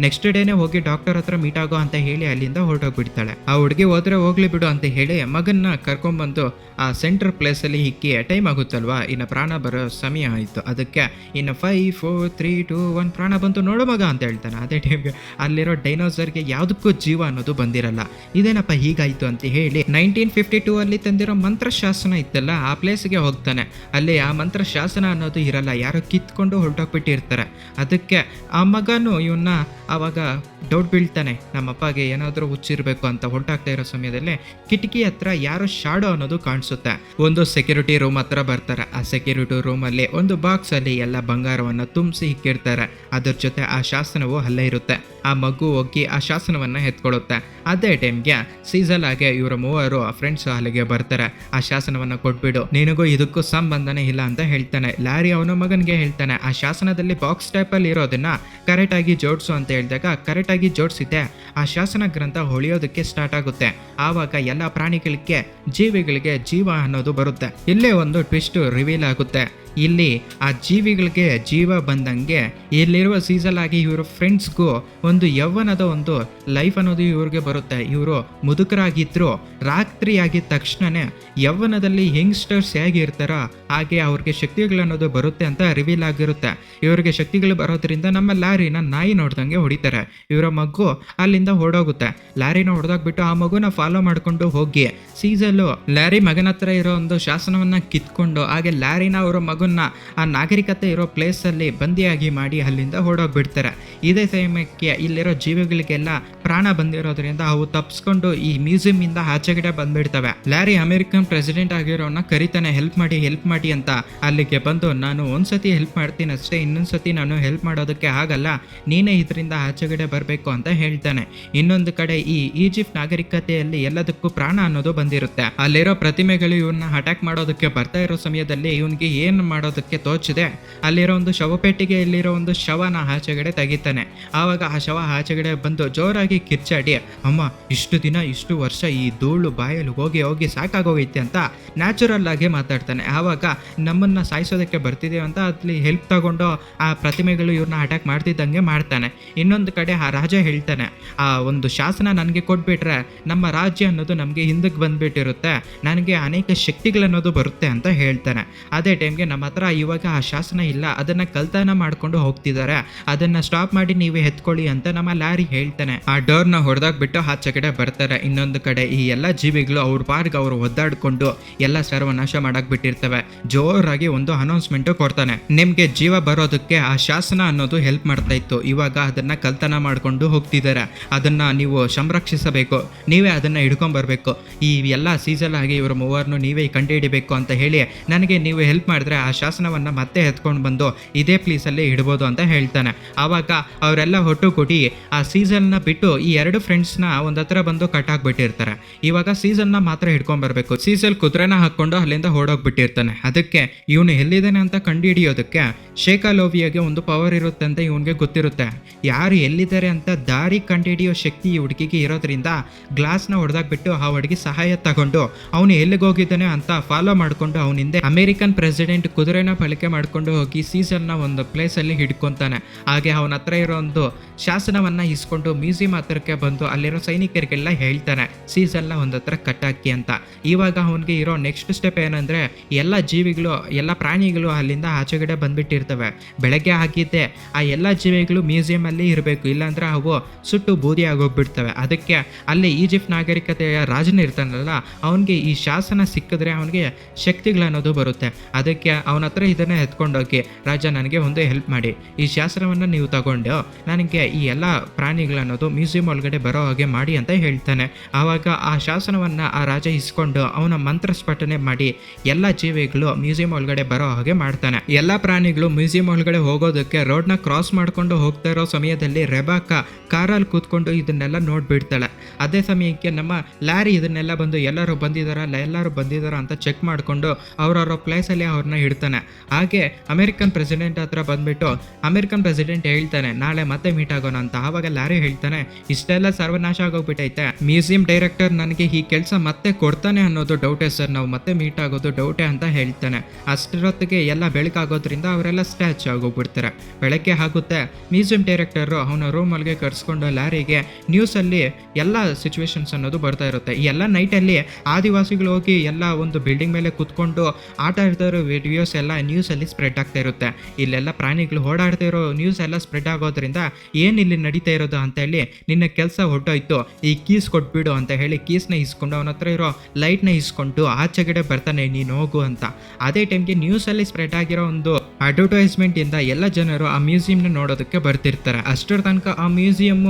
ನೆಕ್ಸ್ಟ್ ಡೇನೇ ಹೋಗಿ ಡಾಕ್ಟರ್ ಹತ್ರ ಮೀಟ್ ಆಗೋ ಅಂತ ಹೇಳಿ ಅಲ್ಲಿಂದ ಹೊರಟೋಗ್ಬಿಡ್ತಾಳೆ. ಆ ಹುಡುಗಿ ಹೋದ್ರೆ ಹೋಗ್ಲಿ ಬಿಡು ಅಂತ ಹೇಳಿ ಮಗನ್ನ ಕರ್ಕೊಂಡ್ಬಂದು ಆ ಸೆಂಟ್ರ್ ಪ್ಲೇಸಲ್ಲಿ ಹಿಕ್ಕಿ, ಟೈಮ್ ಆಗುತ್ತಲ್ವಾ, ಇನ್ನು ಪ್ರಾಣ ಬರೋ ಸಮಯ ಆಯಿತು, ಅದಕ್ಕೆ ಇನ್ನು 5 4 3 2 1 ಪ್ರಾಣ ಬಂತು ನೋಡು ಮಗ ಅಂತ ಹೇಳ್ತಾನೆ. ಅದೇ ಟೈಮ್ಗೆ ಅಲ್ಲಿರೋ ಡೈನೋಸರ್ಗೆ ಯಾವುದಕ್ಕೂ ಜೀವ ಅನ್ನೋದು ಬಂದಿರಲ್ಲ. ಇದೇನಪ್ಪ ಹೀಗಾಯಿತು ಅಂತ ಹೇಳಿ 1952 ಅಲ್ಲಿ ತಂದಿರೋ ಮಂತ್ರಶಾಸನ ಇತ್ತಲ್ಲ, ಆ ಪ್ಲೇಸ್ಗೆ ಹೋಗ್ತಾನೆ. ಅಲ್ಲಿ ಆ ಮಂತ್ರಶಾಸನ ಅನ್ನೋದು ಇರಲ್ಲ, ಯಾರೋ ಕಿತ್ಕೊಂಡು ಹೊರಟೋಗ್ಬಿಟ್ಟಿರ್ತಾರೆ. ಅದಕ್ಕೆ ಆ ಮಗನು ಇವನ್ನ ಆವಾಗ ಡೌಟ್ ಬೀಳ್ತಾನೆ, ನಮ್ಮಪ್ಪಗೆ ಏನಾದರೂ ಹುಚ್ಚಿರಬೇಕು ಅಂತ. ಹೊರಟಾಗ್ತಾ ಇರೋ ಸಮಯದಲ್ಲಿ ಕಿಟಕಿ ಹತ್ರ ಯಾರೋ ಶಾಡೋ ಅನ್ನೋದು ಕಾಣಿಸುತ್ತೆ. ಒಂದು ಸೆಕ್ಯೂರಿಟಿ ರೂಮ್ ಹತ್ರ ಬರ್ತಾರೆ. ಆ ಸೆಕ್ಯೂರಿಟಿ ರೂಮಲ್ಲಿ ಒಂದು ಬಾಕ್ಸಲ್ಲಿ ಎಲ್ಲ ಬಂಗಾರವನ್ನು ತುಂಬಿಸಿ ಇಕ್ಕಿರ್ತಾರೆ. ಅದ್ರ ಜೊತೆ ಆ ಶಾಸನವು ಅಲ್ಲೇ ಇರುತ್ತೆ. ಆ ಮಗು ಹೋಗಿ ಆ ಶಾಸನವನ್ನು ಎತ್ಕೊಳ್ಳುತ್ತೆ. ಅದೇ ಟೈಮ್ಗೆ ಸೀಸಲ್ ಆಗಿ ಇವರು ಮೂವರು ಫ್ರೆಂಡ್ಸ್ ಅಲ್ಲಿಗೆ ಬರ್ತಾರೆ. ಆ ಶಾಸನವನ್ನು ಕೊಟ್ಬಿಡು, ನಿನಗೂ ಇದಕ್ಕೂ ಸಂಬಂಧನೇ ಇಲ್ಲ ಅಂತ ಹೇಳ್ತಾನೆ. ಲ್ಯಾರಿ ಅವನ ಮಗನಿಗೆ ಹೇಳ್ತಾನೆ, ಆ ಶಾಸನದಲ್ಲಿ ಬಾಕ್ಸ್ ಟೈಪಲ್ಲಿ ಇರೋದನ್ನ ಕರೆಕ್ಟಾಗಿ ಜೋಡಿಸು ಅಂತ ಹೇಳಿದಾಗ ಕರೆಕ್ಟಾಗಿ ಜೋಡಿಸಿದ್ದೆ ಆ ಶಾಸನ ಗ್ರಂಥ ಹೊಳೆಯೋದಕ್ಕೆ ಸ್ಟಾರ್ಟ್ ಆಗುತ್ತೆ. ಆವಾಗ ಎಲ್ಲ ಪ್ರಾಣಿಗಳಿಗೆ ಜೀವಿಗಳಿಗೆ ಜೀವ ಅನ್ನೋದು ಬರುತ್ತೆ. ಇಲ್ಲೇ ಒಂದು ಟ್ವಿಸ್ಟ್ ರಿವೀಲ್ ಆಗುತ್ತೆ. ಇಲ್ಲಿ ಆ ಜೀವಿಗಳಿಗೆ ಜೀವ ಬಂದಂಗೆ ಇಲ್ಲಿರುವ ಸೀಸಲ್ ಆಗಿ ಇವ್ರ ಫ್ರೆಂಡ್ಸ್ಗೂ ಒಂದು ಯೌವನದ ಒಂದು ಲೈಫ್ ಅನ್ನೋದು ಇವ್ರಿಗೆ ಬರುತ್ತೆ. ಇವರು ಮುದುಕರಾಗಿದ್ರು ರಾತ್ರಿ ಆಗಿದ ತಕ್ಷಣನೇ ಯೌವನದಲ್ಲಿ ಯಂಗ್ಸ್ಟರ್ಸ್ ಹೇಗಿರ್ತಾರೋ ಹಾಗೆ ಅವ್ರಿಗೆ ಶಕ್ತಿಗಳು ಅನ್ನೋದು ಬರುತ್ತೆ ಅಂತ ರಿವೀಲ್ ಆಗಿರುತ್ತೆ. ಇವ್ರಿಗೆ ಶಕ್ತಿಗಳು ಬರೋದ್ರಿಂದ ನಮ್ಮ ಲ್ಯಾರಿನ ನಾಯಿ ನೋಡ್ದಂಗೆ ಹೊಡಿತಾರೆ. ಇವರ ಮಗು ಅಲ್ಲಿಂದ ಹೊಡೋಗುತ್ತೆ. ಲ್ಯಾರಿನ ಹೊಡೆದೋಗ್ಬಿಟ್ಟು ಆ ಮಗುನ ಫಾಲೋ ಮಾಡ್ಕೊಂಡು ಹೋಗಿ ಸೀಸಲ್ಲು ಲ್ಯಾರಿ ಮಗನ ಹತ್ರ ಇರೋ ಒಂದು ಶಾಸನವನ್ನ ಕಿತ್ಕೊಂಡು ಹಾಗೆ ಲ್ಯಾರಿನ ಅವರ ಮಗುನ ಆ ನಾಗರಿಕತೆ ಇರೋ ಪ್ಲೇಸಲ್ಲಿ ಬಂದಿಯಾಗಿ ಮಾಡಿ ಅಲ್ಲಿಂದ ಹೊಡೋಗ್ಬಿಡ್ತಾರೆ. ಇದೇ ಸಮಯಕ್ಕೆ ಇಲ್ಲಿರೋ ಜೀವಿಗಳಿಗೆಲ್ಲ ಪ್ರಾಣ ಬಂದಿರೋದ್ರಿಂದ ಅವು ತಪ್ಪಿಸ್ಕೊಂಡು ಈ ಮ್ಯೂಸಿಯಂ ಇಂದ ಆಚೆಗಡೆ ಬಂದ್ಬಿಡ್ತವೆ. ಲ್ಯಾರಿ ಅಮೆರಿಕನ್ ಪ್ರೆಸಿಡೆಂಟ್ ಆಗಿರೋನ್ನ ಕರಿತಾನೆ, ಹೆಲ್ಪ್ ಮಾಡಿ ಅಂತ. ಅಲ್ಲಿಗೆ ಬಂದು ನಾನು ಒಂದ್ಸತಿ ಹೆಲ್ಪ್ ಮಾಡ್ತೀನಿ ಅಷ್ಟೇ, ಇನ್ನೊಂದ್ಸತಿ ನಾನು ಹೆಲ್ಪ್ ಮಾಡೋದಕ್ಕೆ ಆಗಲ್ಲ, ನೀನೇ ಇದರಿಂದ ಆಚೆಗಡೆ ಬರಬೇಕು ಅಂತ ಹೇಳ್ತಾನೆ. ಇನ್ನೊಂದು ಕಡೆ ಈ ಈಜಿಪ್ಟ್ ನಾಗರಿಕತೆಯಲ್ಲಿ ಎಲ್ಲದಕ್ಕೂ ಪ್ರಾಣ ಅನ್ನೋದು ಬಂದಿರುತ್ತೆ. ಅಲ್ಲಿರೋ ಪ್ರತಿಮೆಗಳು ಇವನ್ನ ಅಟ್ಯಾಕ್ ಮಾಡೋದಕ್ಕೆ ಬರ್ತಾ ಇರೋ ಸಮಯದಲ್ಲಿ ಇವನ್ಗೆ ಏನ್ ಮಾಡೋದಕ್ಕೆ ತೋಚಿದೆ ಅಲ್ಲಿರೋ ಒಂದು ಶವಪೇಟಿಗೆಯಲ್ಲಿರೋ ಒಂದು ಶವನ ಆಚೆಗಡೆ ತೆಗಿತಾನೆ. ಆವಾಗ ಆ ಶವ ಆಚೆಗಡೆ ಬಂದು ಜೋರಾಗಿ ಕಿರ್ಚಾಡಿ, ಅಮ್ಮ ಇಷ್ಟು ದಿನ ಇಷ್ಟು ವರ್ಷ ಈ ಧೂಳು ಬಾಯಲ್ಲಿ ಹೋಗಿ ಹೋಗಿ ಸಾಕಾಗೋಗೈತೆ ಅಂತ ನ್ಯಾಚುರಲ್ ಆಗಿ ಮಾತಾಡ್ತಾನೆ. ಆವಾಗ ನಮ್ಮನ್ನ ಸಾಯಿಸೋದಕ್ಕೆ ಬರ್ತಿದೆ ಅಂತ ಅಲ್ಲಿ ಹೆಲ್ಪ್ ತಗೊಂಡು ಆ ಪ್ರತಿಮೆಗಳು ಇವ್ರನ್ನ ಅಟ್ಯಾಕ್ ಮಾಡ್ತಿದ್ದಂಗೆ ಮಾಡ್ತಾನೆ. ಇನ್ನೊಂದು ಕಡೆ ಆ ರಾಜ ಹೇಳ್ತಾನೆ, ಆ ಒಂದು ಶಾಸನ ನನಗೆ ಕೊಟ್ಬಿಟ್ರೆ ನಮ್ಮ ರಾಜ್ಯ ಅನ್ನೋದು ನಮಗೆ ಹಿಂದಕ್ಕೆ ಬಂದ್ಬಿಟ್ಟಿರುತ್ತೆ, ನನಗೆ ಅನೇಕ ಶಕ್ತಿಗಳನ್ನೋದು ಬರುತ್ತೆ ಅಂತ ಹೇಳ್ತಾನೆ. ಅದೇ ಟೈಮ್ಗೆ ನಮ್ಮ ಹತ್ರ ಇವಾಗ ಆ ಶಾಸನ ಇಲ್ಲ, ಅದನ್ನ ಕಲ್ತನ ಮಾಡ್ಕೊಂಡು ಹೋಗ್ತಿದ್ದಾರೆ, ಅದನ್ನ ಸ್ಟಾಪ್ ಮಾಡಿ ನೀವೇ ಎತ್ಕೊಳ್ಳಿ ಅಂತ ನಮ್ಮ ಲ್ಯಾರಿ ಹೇಳ್ತಾನೆ. ಆ ಡೋರ್ನ ಹೊಡೆದಾಗ್ಬಿಟ್ಟು ಆಚೆ ಕಡೆ ಬರ್ತಾರೆ. ಇನ್ನೊಂದು ಕಡೆ ಈ ಎಲ್ಲ ಜೀವಿಗಳು ಅವ್ರ ಪಾರ್ಗ್ ಅವ್ರು ಒದ್ದಾಡ್ಕೊಂಡು ಎಲ್ಲ ಸರ್ವನಾಶ ಮಾಡಕ್ ಬಿಟ್ಟಿರ್ತವೆ. ಜೋರಾಗಿ ಒಂದು ಅನೌನ್ಸ್ಮೆಂಟ್ ಕೊಡ್ತಾನೆ, ನಿಮ್ಗೆ ಜೀವ ಬರೋದಕ್ಕೆ ಆ ಶಾಸನ ಅನ್ನೋದು ಹೆಲ್ಪ್ ಮಾಡ್ತಾ ಇತ್ತು, ಇವಾಗ ಅದನ್ನ ಕಲ್ತನ ಮಾಡ್ಕೊಂಡು ಹೋಗ್ತಿದ್ದಾರೆ, ಅದನ್ನ ನೀವು ಸಂರಕ್ಷಿಸಬೇಕು, ನೀವೇ ಅದನ್ನ ಹಿಡ್ಕೊಂಡ್ ಬರ್ಬೇಕು, ಈ ಎಲ್ಲ ಸೀಸಲ್ ಆಗಿ ಇವರು ಮೂವರ್ನು ನೀವೇ ಕಂಡು ಹಿಡಿಬೇಕು ಅಂತ ಹೇಳಿ ನನಗೆ ನೀವು ಹೆಲ್ಪ್ ಮಾಡಿದ್ರೆ ಆ ಶಾಸನವನ್ನ ಮತ್ತೆ ಎತ್ಕೊಂಡು ಬಂದು ಇದೇ ಪ್ಲೇಸಲ್ಲಿ ಇಡ್ಬೋದು ಅಂತ ಹೇಳ್ತಾನೆ. ಆವಾಗ ಅವರೆಲ್ಲ ಒಟ್ಟುಗೂಡಿ ಆ ಸೀಸನ್ನ ಬಿಟ್ಟು ಈ ಎರಡು ಫ್ರೆಂಡ್ಸ್ನ ಒಂದ್ ಹತ್ರ ಬಂದು ಕಟ್ಟಾಕ್ಬಿಟ್ಟಿರ್ತಾರೆ. ಇವಾಗ ಸೀಸನ್ನ ಮಾತ್ರ ಹಿಡ್ಕೊಂಡ್ ಬರ್ಬೇಕು. ಸೀಸಲ್ ಕುದುರೆನ ಹಾಕೊಂಡು ಅಲ್ಲಿಂದ ಓಡೋಗ್ಬಿಟ್ಟಿರ್ತಾನೆ. ಅದಕ್ಕೆ ಇವನು ಎಲ್ಲಿದ್ದಾನೆ ಅಂತ ಕಂಡು ಹಿಡಿಯೋದಕ್ಕೆ ಶೇಖಾಲೋವಿಯಾಗೆ ಒಂದು ಪವರ್ ಇರುತ್ತೆ ಅಂತ ಇವನ್ಗೆ ಗೊತ್ತಿರುತ್ತೆ. ಯಾರು ಎಲ್ಲಿದ್ದಾರೆ ಅಂತ ದಾರಿ ಕಂಡು ಹಿಡಿಯೋ ಶಕ್ತಿ ಈ ಹುಡುಗಿಗೆ ಇರೋದ್ರಿಂದ ಗ್ಲಾಸ್ನ ಹೊಡೆದಾಕ್ಬಿಟ್ಟು ಆ ಹುಡುಗಿ ಸಹಾಯ ತಗೊಂಡು ಅವನು ಎಲ್ಲಿಗೆ ಹೋಗಿದ್ದಾನೆ ಅಂತ ಫಾಲೋ ಮಾಡ್ಕೊಂಡು ಅವನ ಹಿಂದೆ ಅಮೆರಿಕನ್ ಪ್ರೆಸಿಡೆಂಟ್ ಕುದುರೆನ ಬಳಕೆ ಮಾಡ್ಕೊಂಡು ಹೋಗಿ ಸೀಸನ್ನ ಒಂದು ಪ್ಲೇಸ್ ಅಲ್ಲಿ ಹಿಡ್ಕೊಂತಾನೆ. ಹಾಗೆ ಅವನ ಹತ್ರ ಇರೋ ಒಂದು ಶಾಸನವನ್ನ ಇಸ್ಕೊಂಡು ಮ್ಯೂಸಿಯಂ ಹತ್ರಕ್ಕೆ ಬಂದು ಅಲ್ಲಿರೋ ಸೈನಿಕರಿಗೆಲ್ಲ ಹೇಳ್ತಾನೆ ಸೀಸನ್ನ ಒಂದ್ ಹತ್ರ ಕಟ್ಟಾಕಿ ಅಂತ. ಇವಾಗ ಅವನಿಗೆ ಇರೋ ನೆಕ್ಸ್ಟ್ ಸ್ಟೆಪ್ ಏನಂದ್ರೆ ಎಲ್ಲ ಜೀವಿಗಳು ಎಲ್ಲ ಪ್ರಾಣಿಗಳು ಅಲ್ಲಿಂದ ಆಚೆಗಡೆ ಬಂದ್ಬಿಟ್ಟಿರ್ತವೆ. ಬೆಳಗ್ಗೆ ಆಗಿದ್ದೆ ಆ ಎಲ್ಲ ಜೀವಿಗಳು ಮ್ಯೂಸಿಯಂ ಅಲ್ಲಿ ಇರಬೇಕು, ಇಲ್ಲಾಂದ್ರೆ ಅವು ಸುಟ್ಟು ಬೂದಿ ಆಗೋಗ್ಬಿಡ್ತವೆ. ಅದಕ್ಕೆ ಅಲ್ಲಿ ಈಜಿಪ್ಟ್ ನಾಗರಿಕತೆಯ ರಾಜನ ಇರ್ತಾನಲ್ಲ, ಅವನಿಗೆ ಈ ಶಾಸನ ಸಿಕ್ಕಿದ್ರೆ ಅವನಿಗೆ ಶಕ್ತಿಗಳನ್ನೋದು ಬರುತ್ತೆ. ಅದಕ್ಕೆ ಅವನ ಹತ್ರ ಇದನ್ನ ಎತ್ಕೊಂಡೋಗಿ, ರಾಜ ನನಗೆ ಒಂದು ಹೆಲ್ಪ್ ಮಾಡಿ, ಈ ಶಾಸ್ತ್ರವನ್ನ ನೀವು ತಗೊಂಡು ನನಗೆ ಈ ಎಲ್ಲ ಪ್ರಾಣಿಗಳನ್ನೋದು ಮ್ಯೂಸಿಯಂ ಒಳಗಡೆ ಬರೋ ಹಾಗೆ ಮಾಡಿ ಅಂತ ಹೇಳ್ತಾನೆ. ಆವಾಗ ಆ ಶಾಸನವನ್ನ ಆ ರಾಜ ಇಸ್ಕೊಂಡು ಅವನ ಮಂತ್ರ ಸ್ಫಟನೆ ಮಾಡಿ ಎಲ್ಲ ಜೀವಿಗಳು ಮ್ಯೂಸಿಯಂ ಒಳಗಡೆ ಬರೋ ಹಾಗೆ ಮಾಡ್ತಾನೆ. ಎಲ್ಲ ಪ್ರಾಣಿಗಳು ಮ್ಯೂಸಿಯಂ ಒಳಗಡೆ ಹೋಗೋದಕ್ಕೆ ರೋಡ್ನ ಕ್ರಾಸ್ ಮಾಡ್ಕೊಂಡು ಹೋಗ್ತಾ ಇರೋ ಸಮಯದಲ್ಲಿ ರೆಬಾಕಾ ಕಾರಲ್ಲಿ ಕೂತ್ಕೊಂಡು ಇದನ್ನೆಲ್ಲ ನೋಡ್ಬಿಡ್ತಾಳೆ. ಅದೇ ಸಮಯಕ್ಕೆ ನಮ್ಮ ಲ್ಯಾರಿ ಇದನ್ನೆಲ್ಲ ಬಂದು ಎಲ್ಲರೂ ಬಂದಿದಾರ ಅಂತ ಚೆಕ್ ಮಾಡ್ಕೊಂಡು ಅವ್ರವ್ರ ಪ್ಲೇಸಲ್ಲಿ ಅವ್ರನ್ನ ಇಡ್ತಾನೆ. ಹಾಗೆ ಅಮೆರಿಕನ್ ಪ್ರೆಸಿಡೆಂಟ್ ಹತ್ರ ಬಂದ್ಬಿಟ್ಟು ಅಮೆರಿಕನ್ ಪ್ರೆಸಿಡೆಂಟ್ ಹೇಳ್ತಾನೆ ನಾಳೆ ಮತ್ತೆ ಮೀಟ್ ಆಗೋಣ ಅಂತ. ಆವಾಗ ಲ್ಯಾರಿ ಹೇಳ್ತಾನೆ ಇಷ್ಟೆಲ್ಲ ಸರ್ವನಾಶ ಆಗೋಗ್ಬಿಟ್ಟೈತೆ, ಮ್ಯೂಸಿಯಂ ಡೈರೆಕ್ಟರ್ ನನಗೆ ಈ ಕೆಲಸ ಮತ್ತೆ ಕೊಡ್ತಾನೆ ಅನ್ನೋದು ಡೌಟೇ ಸರ್, ನಾವು ಮತ್ತೆ ಮೀಟ್ ಆಗೋದು ಡೌಟೇ ಅಂತ ಹೇಳ್ತಾನೆ. ಅಷ್ಟರೊತ್ತಿಗೆ ಎಲ್ಲ ಬೆಳಕಾಗೋದ್ರಿಂದ ಅವರೆಲ್ಲ ಸ್ಟ್ಯಾಚ್ ಆಗೋಗ್ಬಿಡ್ತಾರೆ. ಬೆಳಗ್ಗೆ ಆಗುತ್ತೆ. ಮ್ಯೂಸಿಯಂ ಡೈರೆಕ್ಟರು ಅವನ ರೂಮ್ ಒಳಗೆ ಕರ್ಸ್ಕೊಂಡು ಲ್ಯಾರಿಗೆ ನ್ಯೂಸ್ ಅಲ್ಲಿ ಎಲ್ಲ ಸಿಚುವೇಶನ್ಸ್ ಅನ್ನೋದು ಬರ್ತಾ ಇರುತ್ತೆ. ಈ ಎಲ್ಲ ನೈಟಲ್ಲಿ ಆದಿವಾಸಿಗಳು ಹೋಗಿ ಎಲ್ಲ ಒಂದು ಬಿಲ್ಡಿಂಗ್ ಮೇಲೆ ಕುತ್ಕೊಂಡು ಆಟ ಆಡ್ತಾ ಇರೋ ವಿಡಿಯೋಸ್ ಎಲ್ಲ ನ್ಯೂಸ್ ಅಲ್ಲಿ ಸ್ಪ್ರೆಡ್ ಆಗ್ತಾ ಇರುತ್ತೆ. ಇಲ್ಲೆಲ್ಲ ಪ್ರಾಣಿಗಳು ಓಡಾಡ್ತಾ ಇರೋ ನ್ಯೂಸ್ ಎಲ್ಲ ಸ್ಪ್ರೆಡ್ ಆಗೋದ್ರಿಂದ ಏನ್ ಇಲ್ಲಿ ನಡೀತಾ ಇರೋದು ಅಂತ ಹೇಳಿ ನಿನ್ನ ಕೆಲಸ ಹೊಟ್ಟೋಯ್ತು, ಈ ಕೀಸ್ ಕೊಟ್ಬಿಡು ಅಂತ ಹೇಳಿ ಕೀಸ್ನ ಇಸ್ಕೊಂಡು ಅವನ ಹತ್ರ ಇರೋ ಲೈಟ್ನ ಇಸ್ಕೊಂಡು ಆಚೆಗಡೆ ಬರ್ತಾನೆ, ನೀನು ಹೋಗು ಅಂತ. ಅದೇ ಟೈಮ್ಗೆ ನ್ಯೂಸ್ ಅಲ್ಲಿ ಸ್ಪ್ರೆಡ್ ಆಗಿರೋ ಒಂದು ಅಡ್ವರ್ಟೈಸ್ಮೆಂಟ್ ಇಂದ ಎಲ್ಲ ಜನರು ಆ ಮ್ಯೂಸಿಯಂನ ನೋಡೋದಕ್ಕೆ ಬರ್ತಿರ್ತಾರೆ. ಅಷ್ಟರ ತನಕ ಆ ಮ್ಯೂಸಿಯಂ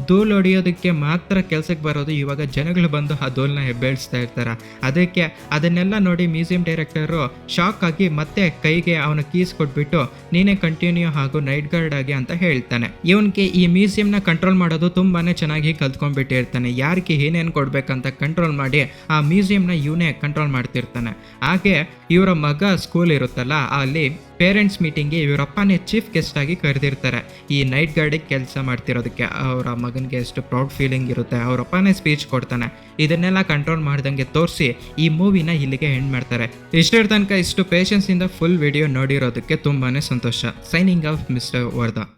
ಧೂಳು ಹೊಡಿಯೋದಕ್ಕೆ ಮಾತ್ರ ಕೆಲ್ಸಕ್ಕೆ ಬರೋದು. ಇವಾಗ ಜನಗಳು ಬಂದು ಆ ಧೂಳನ್ನ ಹೆಬ್ಬೇಳಿಸ್ತಾ ಇರ್ತಾರೆ. ಅದಕ್ಕೆ ಅದನ್ನೆಲ್ಲ ನೋಡಿ ಮ್ಯೂಸಿಯಂ ಡೈರೆಕ್ಟರು ಶಾಕ್ ಆಗಿ ಮತ್ತೆ ಕೈಗೆ ಅವನ ಕೀಸ್ ಕೊಟ್ಬಿಟ್ಟು ನೀನೇ ಕಂಟಿನ್ಯೂ ಹಾಗೂ ನೈಟ್ ಗಾರ್ಡ್ ಆಗಿ ಅಂತ ಹೇಳ್ತಾನೆ. ಇವನ್ಗೆ ಈ ಮ್ಯೂಸಿಯಂನ ಕಂಟ್ರೋಲ್ ಮಾಡೋದು ತುಂಬಾನೇ ಚೆನ್ನಾಗಿ ಕಲ್ತ್ಕೊಂಡ್ಬಿಟ್ಟಿರ್ತಾನೆ. ಯಾರಿಗೆ ಏನೇನು ಕೊಡ್ಬೇಕಂತ ಕಂಟ್ರೋಲ್ ಮಾಡಿ ಆ ಮ್ಯೂಸಿಯಂನ ಇವನೇ ಕಂಟ್ರೋಲ್ ಮಾಡ್ತಿರ್ತಾನೆ. ಹಾಗೆ ಇವರ ಮಗ ಸ್ಕೂಲ್ ಇರುತ್ತಲ್ಲ, ಅಲ್ಲಿ ಪೇರೆಂಟ್ಸ್ ಮೀಟಿಂಗ್ಗೆ ಇವರಪ್ಪನೇ ಚೀಫ್ ಗೆಸ್ಟ್ ಆಗಿ ಕರೆದಿರ್ತಾರೆ. ಈ ನೈಟ್ ಗಾರ್ಡಿಗೆ ಕೆಲಸ ಮಾಡ್ತಿರೋದಕ್ಕೆ ಅವರ ಮಗನಿಗೆ ಎಷ್ಟು ಪ್ರೌಡ್ ಫೀಲಿಂಗ್ ಇರುತ್ತೆ. ಅವರಪ್ಪನೇ ಸ್ಪೀಚ್ ಕೊಡ್ತಾನೆ. ಇದನ್ನೆಲ್ಲ ಕಂಟ್ರೋಲ್ ಮಾಡ್ದಂಗೆ ತೋರಿಸಿ ಈ ಮೂವಿನ ಇಲ್ಲಿಗೆ ಎಂಡ್ ಮಾಡ್ತಾರೆ. ಇಷ್ಟರ ತನಕ ಇಷ್ಟು ಪೇಷನ್ಸಿಂದ ಫುಲ್ ವಿಡಿಯೋ ನೋಡಿರೋದಕ್ಕೆ ತುಂಬಾನೇ ಸಂತೋಷ. Signing off mister Wardha.